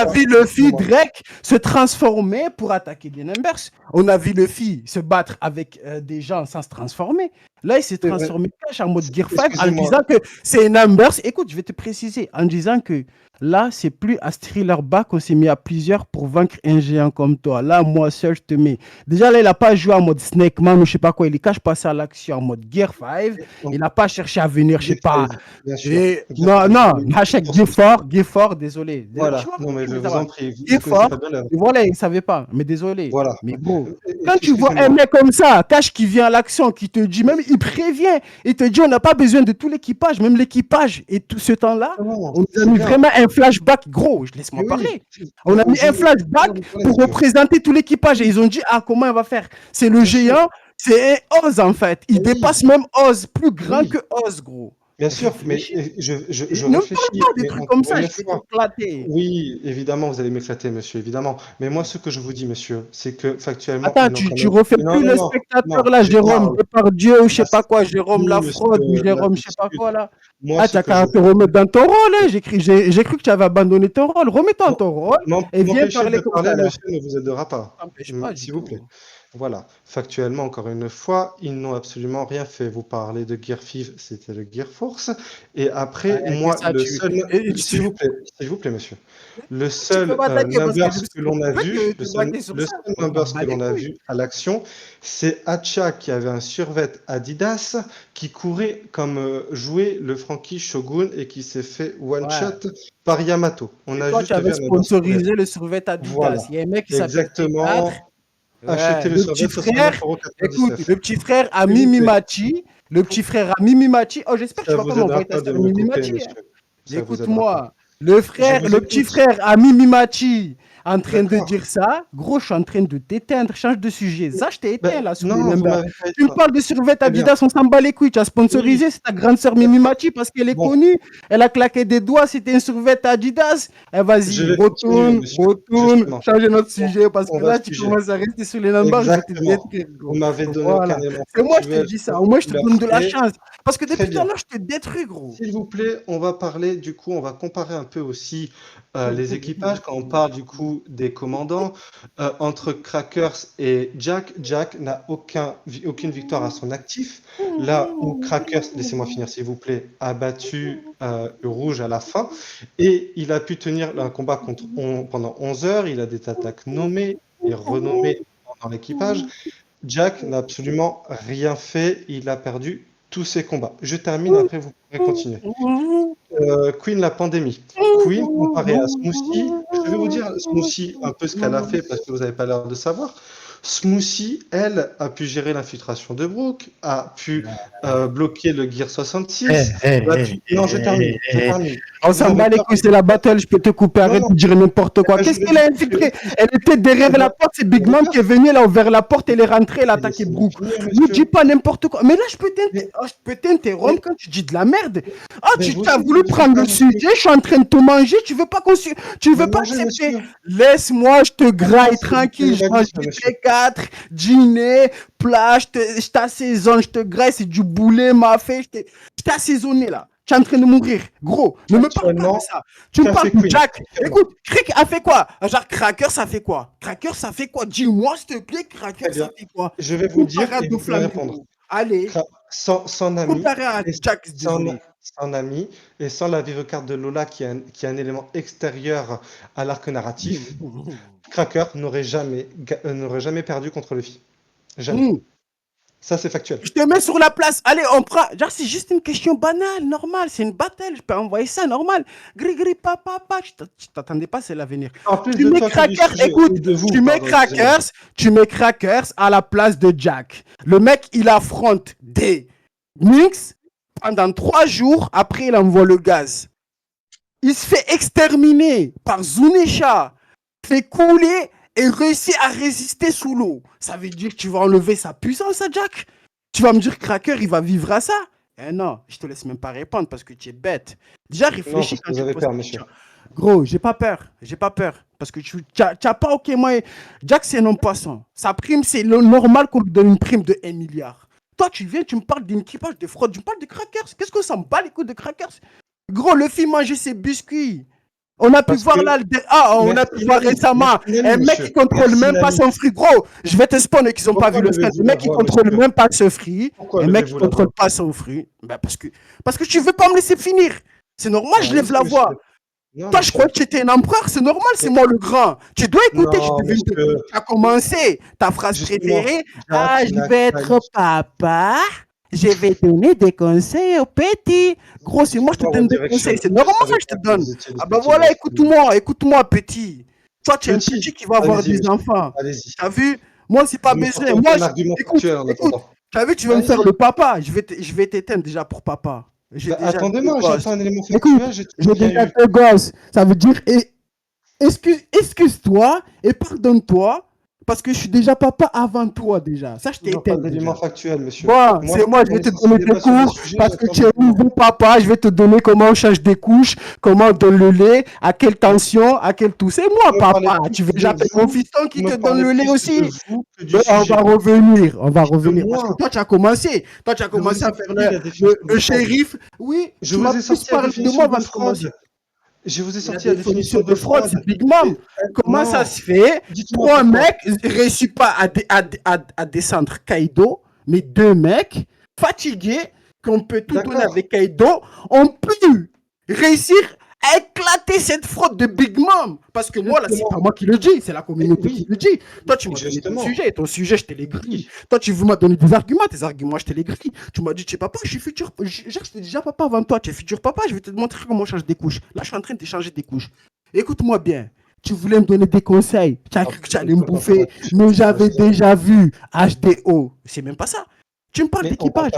Hatcha, vu Luffy excusez-moi. Drake se transformer pour attaquer des Numbers. On a vu Luffy se battre avec des gens sans se transformer. Là, il s'est C'est vrai. transformé cash en mode Gear 5 en Excusez-moi. disant que c'est Numbers. Écoute, je vais te préciser, en disant que là, c'est plus à Thriller Bas qu'on s'est mis à plusieurs pour vaincre un géant comme toi. Là, moi seul, je te mets. Déjà, là, il n'a pas joué en mode Snake Man ou je sais pas quoi. Il est cash passé à l'action en mode Gear 5. Il Donc, n'a pas cherché à venir, je sais Gear pas. 5, bien sûr. Et Gear non, 5, non, oui, hashtag pour ceci. Gear fort, désolé. Tu Voilà, m'as non mais compris, je mais ça vous va. en prie, vous Gear connaissez pas fort. bien l'œuvre. Et voilà, il ne savait pas. Mais désolé. Voilà. Mais gros, quand tu vois un Excusez-moi. mec comme ça, cash qui vient à l'action, qui te dit, même il prévient, il te dit on n'a pas besoin de tout l'équipage, même l'équipage. Et tout ce temps-là, Exactement, on nous a c'est mis bien. vraiment un flashback gros. Mais Laisse-moi oui, parler. On a mis un je flashback vous parler, pour monsieur. représenter tout l'équipage. Et ils ont dit, ah, comment on va faire? C'est le Bien sûr. géant, c'est un Oz en fait. Il Oui, dépasse même Oz, plus grand que oui, Oz, gros. bien sûr, mais Réfléchis. je Ne me parle réfléchis, pas des mais trucs comme encore ça, une je vais fois, t'éclater. oui, évidemment, vous allez m'éclater, monsieur, évidemment. Mais moi, ce que je vous dis, monsieur, c'est que factuellement, Attends, ils n'ont quand tu même. refais Non, plus non, le non, spectateur non, là, je Jérôme parle. Depardieu ou je Là, sais pas c'est quoi, Jérôme fini, la monsieur, fraude ou là, Jérôme tout je de sais pas suite. quoi là. Moi, Ah, ce t'as que je qu'à te veux. remettre dans ton rôle, hein. J'ai cru que tu avais abandonné ton rôle. Remets-toi dans ton rôle et viens M'empêcher parler de comme tout parler, à l'heure. monsieur, ne vous aidera pas, T'empêche pas du s'il vous plaît. tout. Voilà. Factuellement, encore une fois, ils n'ont absolument rien fait. Vous parlez de Gear 5, c'était le Gear Force. Et après, Ouais, que moi, ça, le seul. S'il vous plaît, monsieur. Le tu peux seul m'attaquer parce que numbers je que l'on a peux vu, te braquer sur le ça. seul On m'en numbers bat que les l'on a couilles. vu à l'action, c'est Hacha qui avait un survêt Adidas qui courait comme jouait le Frankie Shogun et qui s'est fait Ouais. one-shot par Yamato. On Et a toi, tu juste vu avais un numbers courir. sponsorisé le survêt Voilà. Adidas. Il y a un mec qui s'appelle T4. Exactement. Achetez Ouais, le le survêt petit frère, 69,99 écoute, €. le petit frère à S'il vous Mimi plaît. Machi, le petit frère à Mimi Machi. Oh, j'espère que tu Ça vas pas vous m'envoyer aidera ta pas de sœur me Mimi couper, Machi, hein. monsieur. Ça vous aidera pas. Écoute-moi, Je vous le petit écoute. frère à Mimi Machi, en train de D'accord. dire ça, gros, je suis en train de t'éteindre, change de sujet. Ça, je t'ai éteint Ben, là sur les non, vous numbers. m'avez pas Tu me éteint. parles de survêt Très bien. Adidas, on s'en bat les couilles. Tu as Oui, sponsorisé, c'est ta grande sœur Mimi d'accord. Machi parce qu'elle est Bon, connue. Elle a claqué des doigts, c'était un survêt Adidas. Eh, je vas-y, vais continuer, monsieur. retourne, Justement. change notre On, sujet parce on que va là, se tu sujet. commences à rester sur les numbers, je vais te Exactement. détruire, Vous gros. m'avez donné aucun Voilà. élément C'est moi, je te factuel dis sur ça. Au moins, je te leur donne de la fait. chance. Parce que Très depuis tout à bien. l'heure, je te détruis, gros. S'il vous plaît, on va parler du coup, on va comparer un peu aussi les équipages quand on parle du coup des commandants entre Crackers et Jack. Jack n'a aucune victoire à son actif. Là où Crackers, laissez-moi finir s'il vous plaît, a battu le rouge à la fin et il a pu tenir un combat pendant 11 heures. Il a des attaques nommées et renommées dans l'équipage. Jack n'a absolument rien fait. Il a perdu tous ses combats. Je termine, après vous pourrez continuer. Queen, la pandémie. Queen, comparé à Smoothie, je vais vous dire, Smoothie, un peu ce qu'elle a fait, parce que vous n'avez pas l'air de savoir. Smoothie, elle, a pu gérer l'infiltration de Brooke, a pu bloquer le Gear 66. Non, je termine. On s'en bat les couilles, c'est la battle, je peux te couper, arrête de dire n'importe quoi. Qu'est-ce qu'elle a infiltré? Elle était derrière la porte, c'est Big Mom qui est venu, elle a ouvert la porte, elle est rentrée, elle a attaqué Brooke. Ne dis pas n'importe quoi. Mais là, je peux t'interrompre quand tu dis de la merde. Ah, tu as voulu prendre le sujet, je suis en train de te manger, tu veux pas accepter. Laisse-moi, je te graille tranquille, je mange du T4, dîner, plat, je t'assaisonne, je te graille, c'est du boulet, mafé, je t'ai assaisonné là. Tu es en train de mourir. Gros, ne me parle pas de ça. Tu me parles de Jack. Écoute, Crick a fait quoi? Genre, Cracker, ça fait quoi? Cracker, ça fait quoi? Dis-moi, s'il te plaît, Cracker, ça fait quoi? Je vais vous dire et vous allez répondre. Allez. Sans ami, Jack, sans ami et sans la vive carte de Lola qui est un élément extérieur à l'arc narratif, Cracker n'aurait jamais perdu contre Luffy. Jamais. Ça, c'est factuel. Je te mets sur la place. Allez, on prend. Genre, c'est juste une question banale, normale. C'est une battle. Je peux envoyer ça, normal. Gris, papa. Je t'attendais pas, c'est l'avenir. Tu mets Crackers, écoute, tu mets Crackers à la place de Jack. Le mec, il affronte des Minx pendant 3 jours. Après, il envoie le gaz. Il se fait exterminer par Zunisha. Fait couler et réussit à résister sous l'eau. Ça veut dire que tu vas enlever sa puissance à Jack? Tu vas me dire que Cracker, il va vivre à ça? Eh non, je te laisse même pas répondre parce que tu es bête. Déjà, réfléchis quand vous avez peur, monsieur. Gros, j'ai pas peur. Parce que tu n'as pas, ok, moi, Jack, c'est un homme-poisson. Sa prime, c'est normal qu'on lui donne une prime de 1 milliard. Toi, tu viens, tu me parles d'une équipage de fraude, tu me parles de Crackers. Qu'est-ce que ça me bat les couilles de Crackers? Gros, le film mangeait ses biscuits. On a pu voir là, on a pu voir récemment un mec qui contrôle même pas son fruit. Gros, je vais te spawner qu'ils n'ont pas vu le film. Le mec qui contrôle même pas ce fruit. Un mec qui contrôle pas son fruit. Ben parce que tu veux pas me laisser finir. C'est normal, je lève la voix. Toi, je crois que tu étais un empereur, c'est normal, c'est moi le grand. Tu dois écouter, tu as commencé ta phrase préférée. Ah, je vais être papa. Je vais donner des conseils aux petits. Gros, c'est moi, je te donne des conseils. C'est normal que je te donne. Ah ben voilà, écoute-moi, petit. Toi, tu es un petit qui va avoir des enfants. T'as vu? Moi, c'est pas besoin. Moi, écoute. T'as vu, tu vas me faire le papa. Je vais t'éteindre déjà pour papa. Attendez-moi, j'attends un élément factuel. J'ai déjà 2 gosses. Ça veut dire, excuse-toi et pardonne-toi. Parce que je suis déjà papa avant toi déjà. Ça, je t'ai éteint. Pas d'éléments factuels, monsieur. C'est moi, je vais te donner des cours parce que tu es nouveau papa. Je vais te donner comment on change des couches, comment on donne le lait, à quelle tension, à quel tout. C'est moi, papa. Tu veux j'appelle mon fiston qui te donne le lait aussi. On va revenir. Parce que toi, tu as commencé. à faire le shérif. Oui, je vous ai sorti la définition de fraude. Je vous ai sorti la définition de fraude, c'est Big Mom. Comment ça se fait? 3 mecs ne réussissent pas à descendre Kaido, mais 2 mecs fatigués, qu'on peut tout donner avec Kaido, ont pu réussir à éclater cette fraude de Big Mom. Parce que moi, là, c'est pas moi qui le dis, c'est la communauté qui le dit. Toi, tu m'as donné ton sujet, je te l'ai grillé. Toi, tu m'as donné des arguments, tes arguments, je te les grille. Tu m'as dit, tu es papa, je suis futur. J'étais déjà papa avant toi, tu es futur papa, je vais te montrer comment on change des couches. Là, je suis en train de changer des couches. Écoute-moi bien. Tu voulais me donner des conseils, tu as cru que tu allais me bouffer, mais j'avais déjà vu HDO. C'est même pas ça. Tu me parles d'équipage.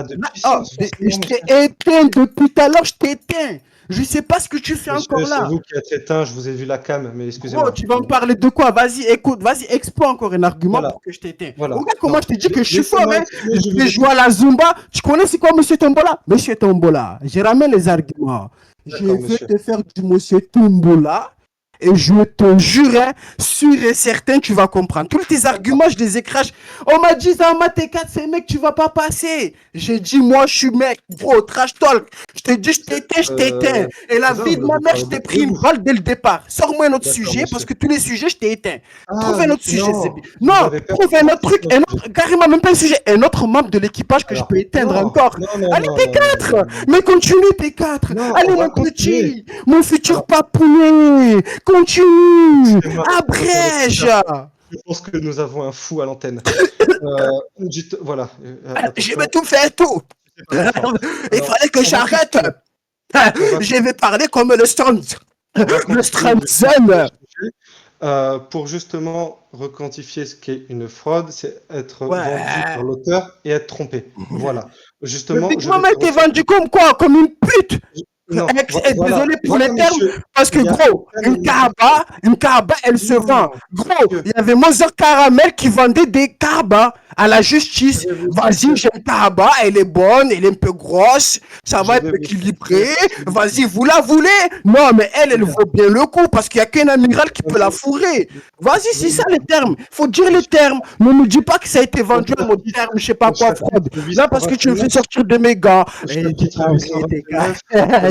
Je t'ai éteint depuis tout à l'heure, je t'ai éteint. Je sais pas ce que tu fais encore là. C'est vous qui êtes éteint, je vous ai vu la cam, mais excusez-moi. Oh, tu vas me parler de quoi? Vas-y, écoute, exploite encore un argument pour que je t'éteins. Regarde comment je t'ai dit que je suis fort, hein. Je vais jouer à la Zumba. Tu connais c'est quoi, monsieur Tombola? Monsieur Tombola, je ramène les arguments. Je vais te faire du monsieur Tombola. Et je te jure, hein, sûr et certain, tu vas comprendre. Tous tes arguments, je les écrase. On m'a dit, Zama T4, c'est mec, tu vas pas passer. J'ai dit, moi, je suis mec, gros, trash talk. Je t'ai dit, je t'éteins. Et la vie de ma mère, je t'ai pris une balle dès le départ. Sors-moi un autre sujet, parce que tous les sujets, je t'ai éteint. Trouve un autre sujet, c'est bien. Non, trouve un autre truc, carrément, même pas un sujet. Un autre membre de l'équipage que je peux éteindre encore. Allez, T4. Mais continue, T4. Allez, mon petit, mon futur papounet. Continue, abrège. Je pense que nous avons un fou à l'antenne. Voilà. Je vais tout faire tout. Il fallait que j'arrête. Je vais parler comme le Strand. On va Le continuer Strand de Zen. le sujet. Pour justement requantifier ce qu'est une fraude, c'est être vendu par Ouais. l'auteur et être trompé. Voilà. Le Justement, Big je vais Mom a te été ressortir. vendu comme quoi? Comme une pute. Non, voilà. Désolé pour Voilà, les termes, monsieur. parce que Il n'y a gros, aucun élément. une Kaaba, elle se vend. Non, Gros, monsieur. il y avait Mozart Caramel qui vendait des Kaaba à la justice. Je vais vous Vas-y, sortir. j'ai une Kaaba, elle est bonne, elle est un peu grosse, ça Je va vais être vous équilibré. sortir. Vas-y, vous la voulez? Non, mais elle vaut bien le coup parce qu'il n'y a qu'un amiral qui peut la fourrer. Vas-y, c'est ça les termes. Faut dire les termes. Ne nous dis pas que ça a été vendu en mode terme, je sais pas Au quoi, chapitre fraude. Là, parce que tu me fais 829, sortir de mes gars. au Et chapitre 829,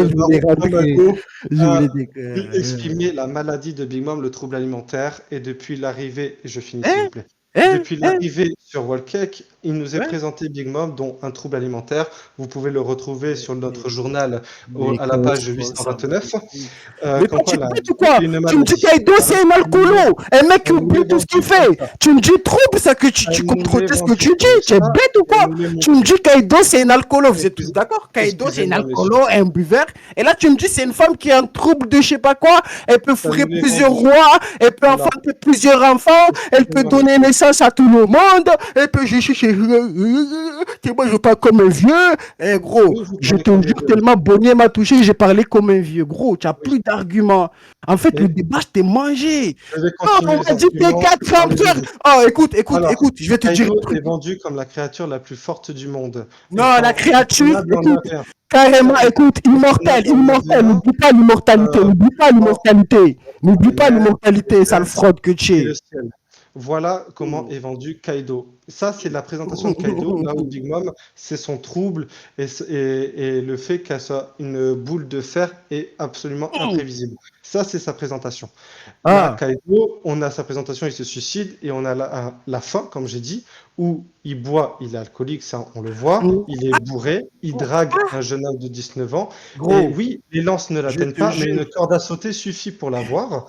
je le voulais baron rentrer. Amago Je a voulais des. pu exprimer la maladie de Big Mom, le trouble alimentaire, et depuis l'arrivée, et je finis s'il vous Hein? plaît, Hein? depuis Hein? l'arrivée sur Wallcake, il nous est Ouais? présenté Big Mom, dont un trouble alimentaire. Vous pouvez le retrouver sur notre journal Mais à la qu'on page s'en bat 829. les couilles. Mais Comme toi, tu quoi, es la bête ou c'est quoi? une Tu me dis maladie. qu'Aïdo, c'est un alcoolo. Un mec qui On nous oublie l'est tout ce qu'il vendu comme fait. ça. Tu me dis trouble, ça que tu Elle nous l'est contredis ce que vendu tu dis. comme Tu es ça, bête ou et quoi? nous l'est Tu me montré. dis qu'Aïdo, c'est un alcoolo. Vous êtes tous Excusez- d'accord? Qu'Aïdo, c'est un Excusez-moi, monsieur. alcoolo, un buveur. Et là, tu me dis c'est une femme qui a un trouble de je sais pas quoi. Elle peut Ça fourrer nous l'est plusieurs vendu. rois. Elle peut Voilà. enfanter plusieurs enfants. Elle peut Excusez-moi, donner monsieur. naissance à tout le monde. Elle peut. Moi, je parle comme un vieux. Eh, gros, Oui, vous je parlez te comme jure, les vieux. tellement Bonnier m'a touché, j'ai parlé comme un vieux. Gros, tu n'as Oui. plus d'arguments. En fait, le Mais débat, je t'ai mangé. je vais Oh, continuer on les m'a dit t'es arguments 4 par le frères. début. Oh, écoute, écoute, Alors, écoute, je vais te dire un Kaido truc. est vendu comme la créature la plus forte du monde, Non, la étant créature, incontournable en écoute, aérien, carrément, écoute, immortel, incontournable en immortel, aérien, n'oublie pas l'immortalité, euh, n'oublie pas fort l'immortalité, dans n'oublie les pas mers, les l'immortalité, sale airs fraude que tu et le es. ciel. Voilà comment est vendu Kaido. Ça, c'est la présentation de Kaido, là où Big Mom, c'est son trouble et le fait qu'elle soit une boule de fer est absolument imprévisible. Ça, c'est sa présentation. Là, Ah, Kaido, on a sa présentation, il se suicide, et on a la fin, comme j'ai dit, où il boit, il est alcoolique, ça on le voit, il est bourré, il drague un jeune homme de 19 ans, et gros, oui, les lances ne je l'atteignent te pas, mais une jure. corde à sauter suffit pour l'avoir.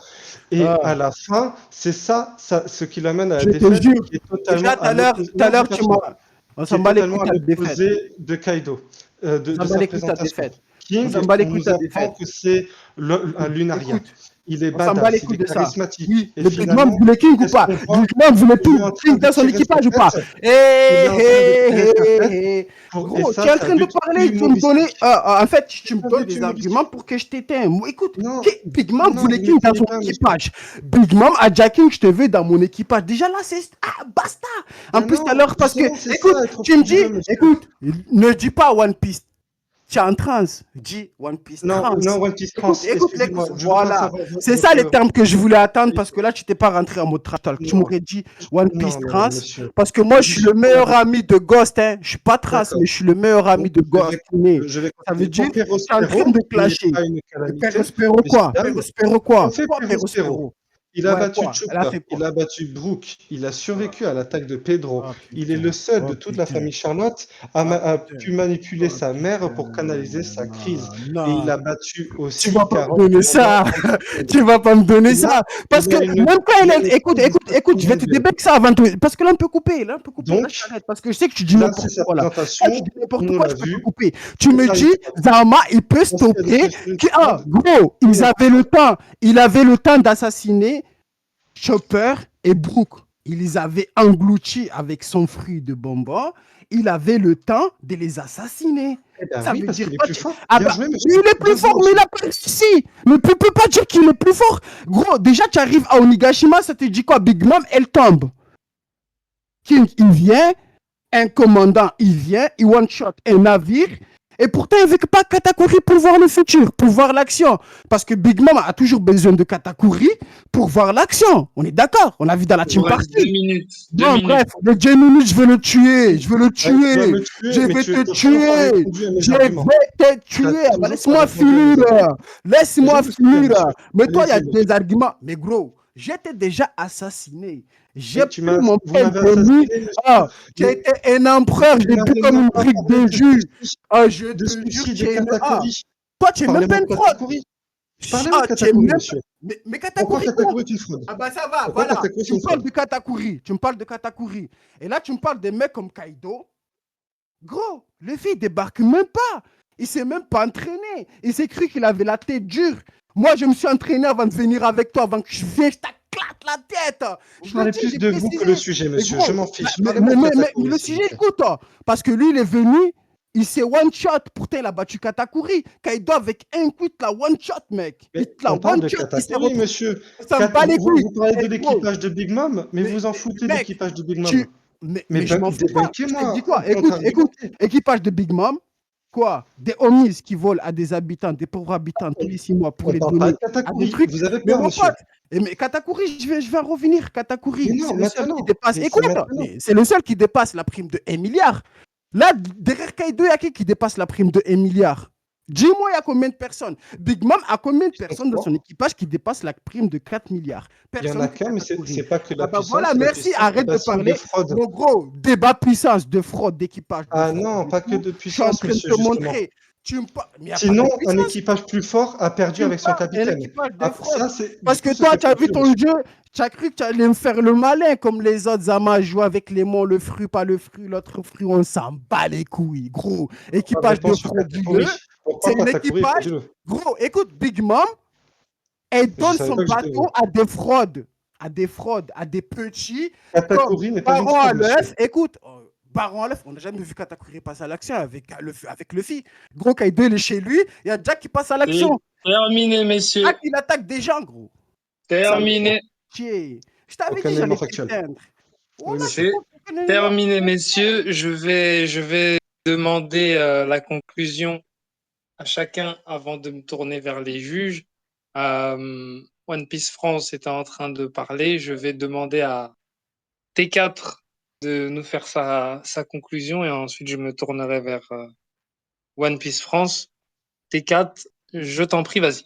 Et à Ah, la fin, c'est ça, ce qui l'amène à la je te défaite, jure. qui est Déjà, totalement tout à à l'heure, l'opposé. tout à Non, j'ai l'heure, pas tu fini. m'as. On Qui s'en est bat les totalement couilles à ta défaite. l'opposé de Kaido, On de s'en bat sa les couilles ta présentation. défaite. On s'en King, bat les on couilles nous ta apprend défaite. que c'est un Écoute, lunarien. écoute, Il est on s'en bat les badass, il couilles est de ça. charismatique. Oui, Et le Big Mom finalement, voulait King ou qu'est-ce pas? qu'on voit? Big Mom voulait Il est en train King de dans son tirer sa équipage ou pas? tête. Hé, Il est en train de tirer sa tête et Gros, tu ça, es en c'est un train de but parler, tu me donner. humoristique. En fait, tu me C'est un donnes but des arguments humoristique. pour que je t'éteigne. Moi, écoute, Non, Big Mom non, voulait vous King dans n'éteignez son pas, monsieur. équipage. Big Mom a dit à King, je te veux dans mon équipage. Déjà là, c'est. Ah, basta! En Ben plus, tout à non, l'heure, parce que. justement, c'est Écoute, ça, être tu me dis, orgueilleux, monsieur. écoute, ne dis pas One Piece. Tu es en transe. Dis One Piece Non, trans. non, One Piece Trans, Écoute, excusez-moi, je veux pas voilà. savoir C'est ça les termes que je voulais attendre parce que là, tu t'es pas rentré en mode trash talk. Tu Non, m'aurais dit One Piece non, non, trans monsieur. parce que moi, je Je suis suis le pas meilleur là. ami de Ghost. Hein. Je suis pas trace, D'accord. mais je suis le meilleur ami Donc, de Ghost. Mais je vais ça veut continuer. dire Pour que tu es en train Perospero, de il n'est clasher. pas une Et calamité, Perospero messieurs, quoi? dames. Perospero On quoi? fait Quoi Perospero. Perospero? Il a Ouais, battu quoi? Elle a Chopper, fait il quoi? a battu Brooke, il a survécu à Ah, l'attaque de Pedro. oh, Il est le putain. seul Oh de toute la putain. famille Charlotte à, Oh à putain. pu manipuler Oh sa mère putain. pour canaliser sa crise. Non, Et il non. a battu Tu vas aussi pas me 40 donner commandants ça. anti-Pedro. Tu vas pas me donner Il a, ça. Parce il que a une, même quand il elle a une est. Écoute, femme de écoute, écoute, je vais te 72 débunk ça avant de. Parce que là, on peut couper. Là, on peut couper. Là, je Donc, t'arrête. Parce que je sais que tu dis là, c'est n'importe sa quoi là. Quand tu présentation, dis n'importe on quoi, l'a je peux te vu, couper. Tu c'est me ça dis, l'histoire. Zama, il peut On sait dire stopper. que c'est une Ah, fraude. gros, ils Non, avaient le temps. Il avait le temps d'assassiner Chopper et Brooke. Il les avait engloutis avec son fruit de bonbon. Il avait le temps de les assassiner. eh bien Ça oui, veut parce dire qu'il est quoi plus fort. Ah Bien bah, joué, il monsieur. est Bien plus joué, fort, mais il monsieur. a pas réussi. Mais tu peux pas dire qu'il est plus fort. Gros, déjà, tu arrives à Onigashima, ça te dit quoi? Big Mom, elle tombe. King, il vient. Un commandant, il vient, il one-shot un navire. Et pourtant, il ne veut pas Katakuri pour voir le futur, pour voir l'action. Parce que Big Mom a toujours besoin de Katakuri pour voir l'action. On est d'accord? On l'a vu dans la team Ouais, 2 party. minutes. 2 Non, minutes. bref, le 10 minutes, je vais le tuer. Je vais le Ouais, tu vas tuer. me tuer, Je mais vais tu te n'as toujours pas tuer. répondu à mes Je arguments. vais te Tu n'as tuer. Ah bah, toujours pas laisse-moi répondu à mes finir. arguments. Je Laisse-moi vous soutiens, finir. monsieur. Mais toi, il y a Allez-y, des arguments. Mais gros, j'étais déjà assassiné. J'ai mais pris mon vous père m'avez de lui. assassiné, monsieur. Ah, j'ai Mais été un empereur. vous J'ai bu n'avez comme même une pas brique parlé de jus. sushi, Ah, je de te jure, sushi, tu de es une. Ah, katakuri. toi, tu es même pas Parlez-moi une de fraude. katakuri. Parlez-moi Ah, de tu es katakuri, même pas. monsieur. Mais Pourquoi Katakuri, quoi? katakuri est une fraude? Ah bah ça va, Pourquoi voilà. katakuri Tu est me une parles fraude? de Katakuri. Tu me parles de Katakuri. Et là, tu me parles de mecs comme Kaido. Gros, le fait, il débarque même pas. Il s'est même pas entraîné. Il s'est cru qu'il avait la tête dure. Moi, je me suis entraîné avant de venir avec toi, avant que je vienne, je t'éclate la tête. Vous Je le parlez dis, plus j'ai de vous que le précisé. sujet, Mais monsieur. Je gros, m'en bah, fiche. Parlez-moi de mais Katakuri, le s'il vous sujet, plaît. écoute, parce que lui, il est venu, il s'est one-shot. Pourtant, il a battu Katakuri. Kaido, avec un coup, il te l'a one-shot, mec. Il Mais te l'a on parle de one-shot. Il s'est Katakuri, retrouvé. monsieur. Ça me bat les couilles. Vous parlez de Eh, gros, l'équipage de Big Mom, mais vous en foutez de mec, l'équipage de Big Mom. tu... mais je m'en fous pas. Je t'ai dit Débunkez-moi, quoi? Écoute, écoute. contre-argumentez. Équipage de Big Mom, quoi? Des homies qui volent à des habitants, des pauvres habitants tous les 6 mois pour On les parle pas donner de à des Katakuri. trucs. Vous avez Mais peur, mon monsieur. pote, mais Katakuri, je vais en revenir. Mais Katakuri, non, c'est le seul qui maintenant. dépasse. Mais c'est Écoute, maintenant. mais c'est le seul qui dépasse la prime de 1 milliard. Là, derrière Kaido, il y a qui dépasse la prime de 1 milliard? Dis-moi, il y a combien de personnes? Big Mom a combien de Ils sont personnes dans son trois. équipage qui dépassent la prime de 4 milliards? Il y en a Personne que qu'un, mais Katakuri. c'est pas que Ah la bah voilà, puissance, c'est la merci, puissance arrête de de parler. fraude. Mon gros, débat puissance de fraude, d'équipage de Ah fraude non, et pas que tout. de Je suis en puissance, train de monsieur, te justement. montrer. Mais il n'y a pas de Sinon, un puissance. équipage plus fort a perdu Tu me avec son parles d'un capitaine. équipage de Ah, fraude. ça, c'est, du Parce que coup, ce toi, serait tu as vu frauduleux, ton monsieur. jeu, tu as cru que tu allais me faire le malin comme les autres amas jouent avec les mots, le fruit, pas le fruit, l'autre fruit, on s'en bat les couilles, gros. Pas de Équipage de réponse sur frauduleux, Katakuri. c'est Pourquoi un Katakuri est équipage. frauduleux? Gros, écoute, Big Mom, elle Je donne savais son pas que j'étais bateau gros. à des fraudes, à des petits, comme Katakuri n'est pas une Baron à fraude, monsieur. l'œuf. Écoute, Baron à l'œuf, on n'a jamais vu Katakuri passer à l'action avec Luffy. Gros, Kaido, il est chez lui, il y a Jack qui passe à Et l'action. terminé, messieurs. Jack, il attaque des gens, gros. Ça me fait Terminé. chier. Je t'avais dit, Aucun élément j'allais factuel. t'éteindre. Oui, Voilà, tu monsieur. C'est penses que le numéro. terminé, messieurs. Je vais demander la conclusion à chacun avant de me tourner vers les juges. One Piece France était en train de parler. Je vais demander à T4 de nous faire sa conclusion et ensuite je me tournerai vers One Piece France. T4, je t'en prie, vas-y.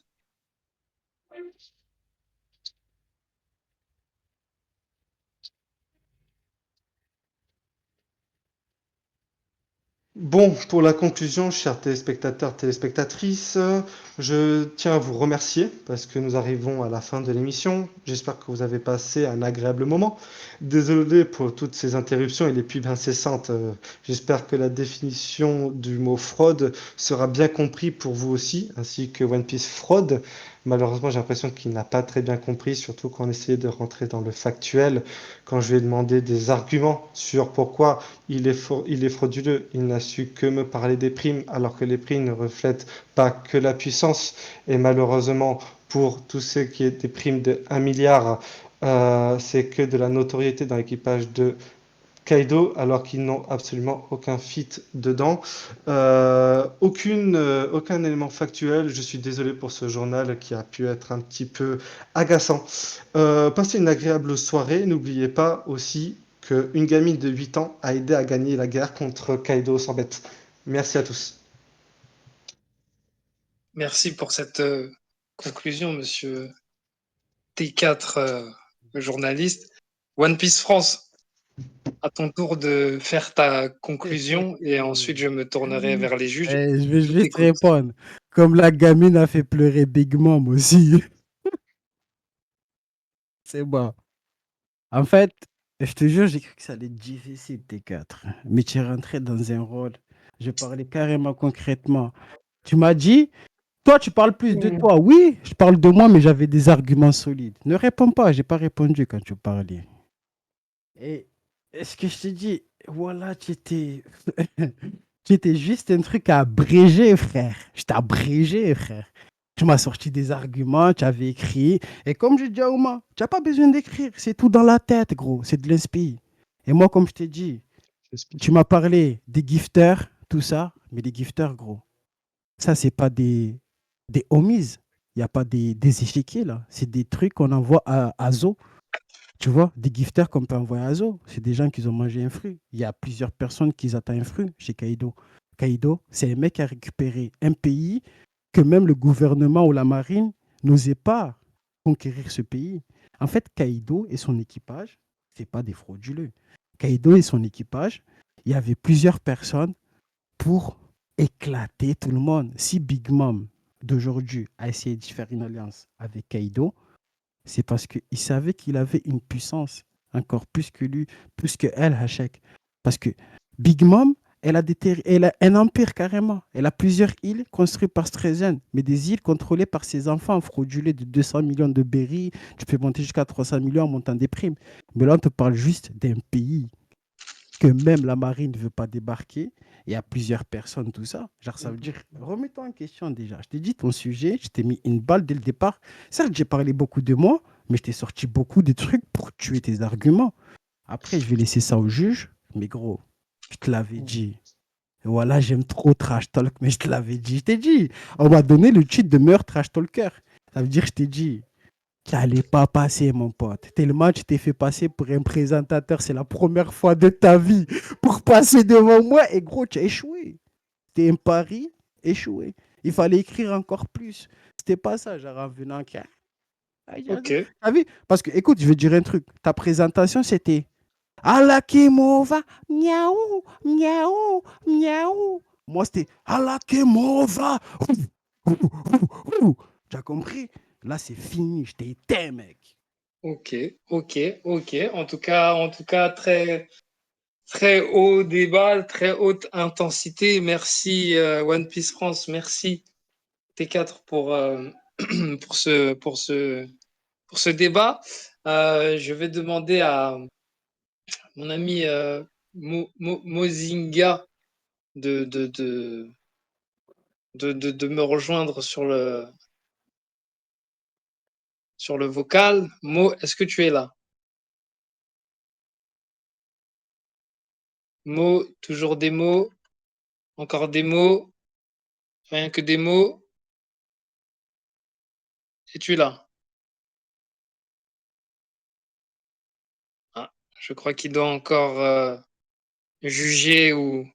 Bon, pour la conclusion, chers téléspectateurs, téléspectatrices, je tiens à vous remercier parce que nous arrivons à la fin de l'émission. J'espère que vous avez passé un agréable moment. Désolé pour toutes ces interruptions et les pubs incessantes. J'espère que la définition du mot fraude sera bien compris pour vous aussi, ainsi que One Piece fraude. Malheureusement, j'ai l'impression qu'il n'a pas très bien compris, surtout quand on essayait de rentrer dans le factuel, quand je lui ai demandé des arguments sur pourquoi il est frauduleux. Il n'a su que me parler des primes, alors que les primes ne reflètent pas que la puissance. Et malheureusement, pour tous ceux qui est des primes de 1 milliard, c'est que de la notoriété dans l'équipage de Kaido, alors qu'ils n'ont absolument aucun fit dedans. Aucun élément factuel. Je suis désolé pour ce journal qui a pu être un petit peu agaçant. Passez une agréable soirée. N'oubliez pas aussi qu'une gamine de 8 ans a aidé à gagner la guerre contre Kaido sans bête. Merci à tous. Merci pour cette conclusion, monsieur T4, le journaliste. One Piece France, à ton tour de faire ta conclusion et ensuite je me tournerai vers les juges. Je vais Je juste t'écoute. répondre. Comme la gamine a fait pleurer Big Mom aussi. C'est bon. En fait, je te jure, j'ai cru que ça allait être difficile, T4. Mais tu es rentré dans un rôle. Je parlais carrément concrètement. Tu m'as dit, toi, tu parles plus de toi. Oui, je parle de moi, mais j'avais des arguments solides. Ne réponds pas, j'ai pas répondu quand tu parlais. Et est-ce que je te dis, voilà, tu étais juste un truc à abréger, frère. Je t'ai abrégé, frère. Tu m'as sorti des arguments, tu avais écrit. Et comme je dis à Ouma, tu n'as pas besoin d'écrire. C'est tout dans la tête, gros. C'est de l'inspi. Et moi, comme je t'ai dit, tu m'as parlé des gifters, tout ça. Mais les gifters, gros, ça, c'est pas des homies. Il n'y a pas des échiquiers, là. C'est des trucs qu'on envoie à Zo. Tu vois, des gifters qu'on peut envoyer à Zo, c'est des gens qui ont mangé un fruit. Il y a plusieurs personnes qui attendent un fruit chez Kaido. Kaido, c'est un mec qui a récupéré un pays que même le gouvernement ou la marine n'osait pas conquérir ce pays. En fait, Kaido et son équipage, c'est pas des frauduleux. Kaido et son équipage, il y avait plusieurs personnes pour éclater tout le monde. Si Big Mom d'aujourd'hui a essayé de faire une alliance avec Kaido, c'est parce qu'il savait qu'il avait une puissance encore plus que lui, plus que elle, Hachek. Parce que Big Mom, elle a un empire carrément. Elle a plusieurs îles construites par Streisand, mais des îles contrôlées par ses enfants fraudulés de 200 millions de berry. Tu peux monter jusqu'à 300 millions en montant des primes. Mais là, on te parle juste d'un pays que même la marine ne veut pas débarquer. Il y a plusieurs personnes, tout ça. Genre, ça veut dire, remets-toi en question déjà. Je t'ai dit ton sujet, je t'ai mis une balle dès le départ. Certes, j'ai parlé beaucoup de moi, mais je t'ai sorti beaucoup de trucs pour tuer tes arguments. Après, je vais laisser ça au juge. Mais gros, je te l'avais dit. Voilà, j'aime trop trash talk, mais je te l'avais dit. Je t'ai dit, on m'a donné le titre de meilleur trash talker. Ça veut dire, je t'ai dit, tu n'allais pas passer, mon pote. Tellement tu t'es fait passer pour un présentateur. C'est la première fois de ta vie pour passer devant moi. Et gros, tu as échoué. C'était un pari échoué. Il fallait écrire encore plus. C'était pas ça, genre en venant. Ok, T'as vu? Parce que, écoute, je vais te dire un truc. Ta présentation, c'était Alakemova, miaou, miaou, miaou. Moi, c'était Alakemova. Tu as compris? Là, c'est fini. Je t'ai éteint, mec. ok, ok, ok. En tout cas, très, très haut débat, très haute intensité. Merci One Piece France, merci T4 pour ce débat. Je vais demander à mon ami Mozinga de, de, de, de me rejoindre sur le vocal. Mo, est-ce que tu es là? Mo, toujours des mots, encore des mots, rien que des mots. Es-tu là? Ah, je crois qu'il doit encore juger ou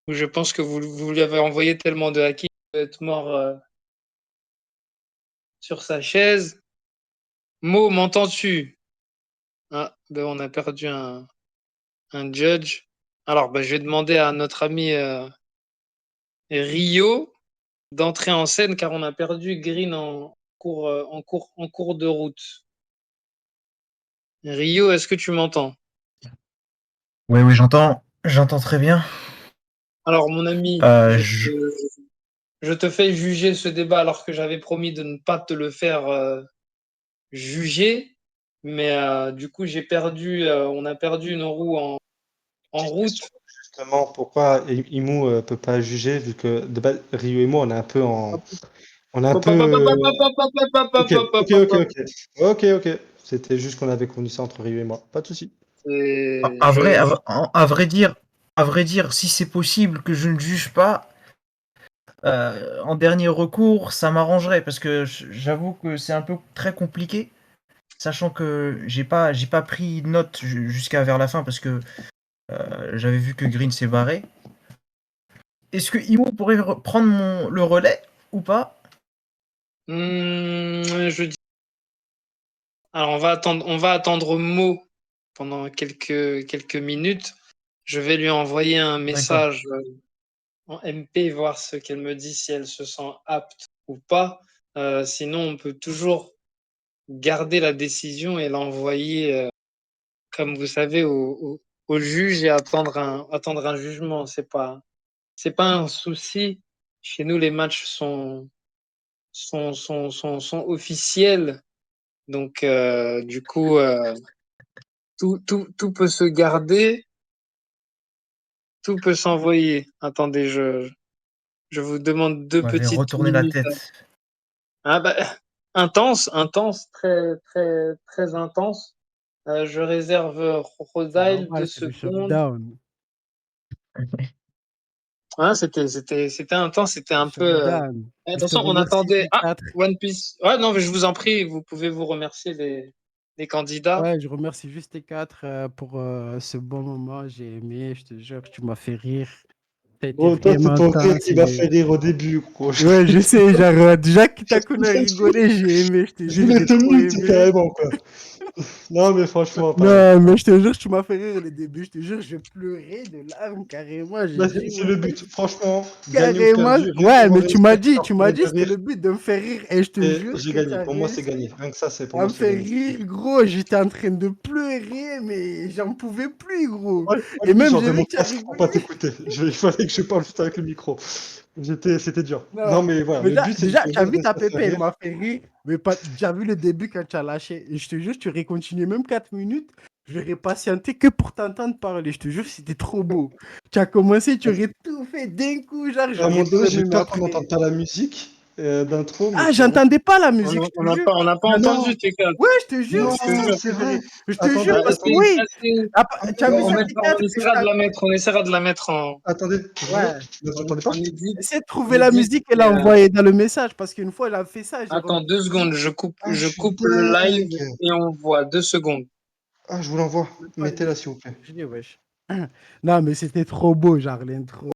je pense que vous lui avez envoyé tellement de haki qu'il doit être mort sur sa chaise. Mo, m'entends-tu? Ah, ben on a perdu un judge. Alors, ben, je vais demander à notre ami Rio d'entrer en scène car on a perdu Green en cours de route. Rio, est-ce que tu m'entends? Oui, oui, j'entends très bien. Alors, mon ami, Euh, je- je te fais juger ce débat alors que j'avais promis de ne pas te le faire juger. Mais du coup, on a perdu une roue en Petite question, route. justement, pourquoi Imu peut pas juger, vu que de base, Ryu et moi, on est un peu en. On est un Hop, hop, peu. hop, hop, hop, hop, hop, hop, hop, hop, Ok, hop, hop, ok, hop, ok, hop. ok. Ok, ok. C'était juste qu'on avait connu ça entre Ryu et moi. Pas de souci. Et à vrai, à vrai dire, si c'est possible que je ne juge pas, en dernier recours, ça m'arrangerait parce que j'avoue que c'est un peu très compliqué, sachant que j'ai pas pris de note jusqu'à vers la fin parce que j'avais vu que Green s'est barré. Est-ce que Imo pourrait prendre le relais ou pas? je dis. Alors, on va attendre Mo pendant quelques minutes. Je vais lui envoyer un D'accord. message en MP, voir ce qu'elle me dit, si elle se sent apte ou pas. Sinon, on peut toujours garder la décision et l'envoyer, comme vous savez, au juge et attendre un jugement. C'est pas un souci. Chez nous, les matchs sont officiels. Donc, du coup, tout peut se garder, tout peut s'envoyer. Attendez, je vous demande deux Vous m'avez petites retourné la minutes. tête. Ah bah, intense, très, très, très intense. Je réserve C'est Rosaille normal, deux c'est le secondes. showdown. Hein, c'était intense, c'était Le un peu. showdown. Je te Attention, on remercie, attendait. Ah, T4. One Piece. Ouais, non, mais je vous en prie, vous pouvez vous remercier les candidats. Ouais, je remercie juste T4 pour ce bon moment. J'ai aimé, je te jure, tu m'as fait rire. Ça a été Gros, toi, c'est vraiment ton rire intense. qui m'a fait rire au début, gros. Ouais, je sais, genre, déjà que t'as qu'on a rigolé, j'ai aimé, je te Je jure, voulais j'ai te trop mute aimé. carrément, quoi. Non, mais franchement, pareil. Non, mais je te jure, tu m'as fait rire le début. Je te jure, je pleurais de larmes carrément. J'ai Bah, dit, c'est le ouais, but. Franchement, gagné ou carrément. perdu, rire Ouais, ou mais rester, ça tu me m'as ferait dit, de c'était rire. le but de me faire rire. Et je te Et jure j'ai que gagné. ça a Pour moi, c'est réussi. gagné. Rien que ça, c'est pour Ça moi, me c'est fait gagné. rire, gros. J'étais en train de pleurer, mais j'en pouvais plus, gros. Moi, Et limite, même, j'enlevais j'ai vu mon que tu as casque pour pas rigolé. t'écouter. Il fallait que je parle juste avec le micro. C'était dur. Non, Non, mais voilà, mais le déjà, but, c'est de déjà, tu as vu rire, ta ça fait pépé, elle rire. m'a fait rire, mais pas, tu as vu le début quand tu as lâché. Et je te jure, tu aurais continué même 4 minutes, j'aurais patienté que pour t'entendre parler. Je te jure, c'était trop beau. Tu as commencé, tu aurais tout fait d'un coup, genre, À un j'aurais moment donné, dormi, j'ai mais peur qu'on après. n'entende pas la musique d'intro, mais Ah, finalement. j'entendais pas la musique, je te jure. On n'a pas Non, entendu tes quatre. Ouais, je te jure, non, Je si, te si, jure. c'est vrai. je te jure, Attendez, parce que attendez. oui. Ah, Ah tu as vu non, sur On, tes quatre on que je essaiera de la mettre, on essaiera de la mettre en, attendez, je vous jure, Ouais. vous entendez pas? on édite, Essaie de on trouver la édite musique et et, l'a envoyer dans le message, parce qu'une fois, elle a fait ça, j'ai attends remis. 2 secondes, Ah, je je suis coupe le live dingue. et on voit 2 secondes. Ah, je vous l'envoie. Même pas le Mettez-la, début. s'il vous plaît. Je dis, wesh. Non, mais c'était trop beau, genre, l'intro.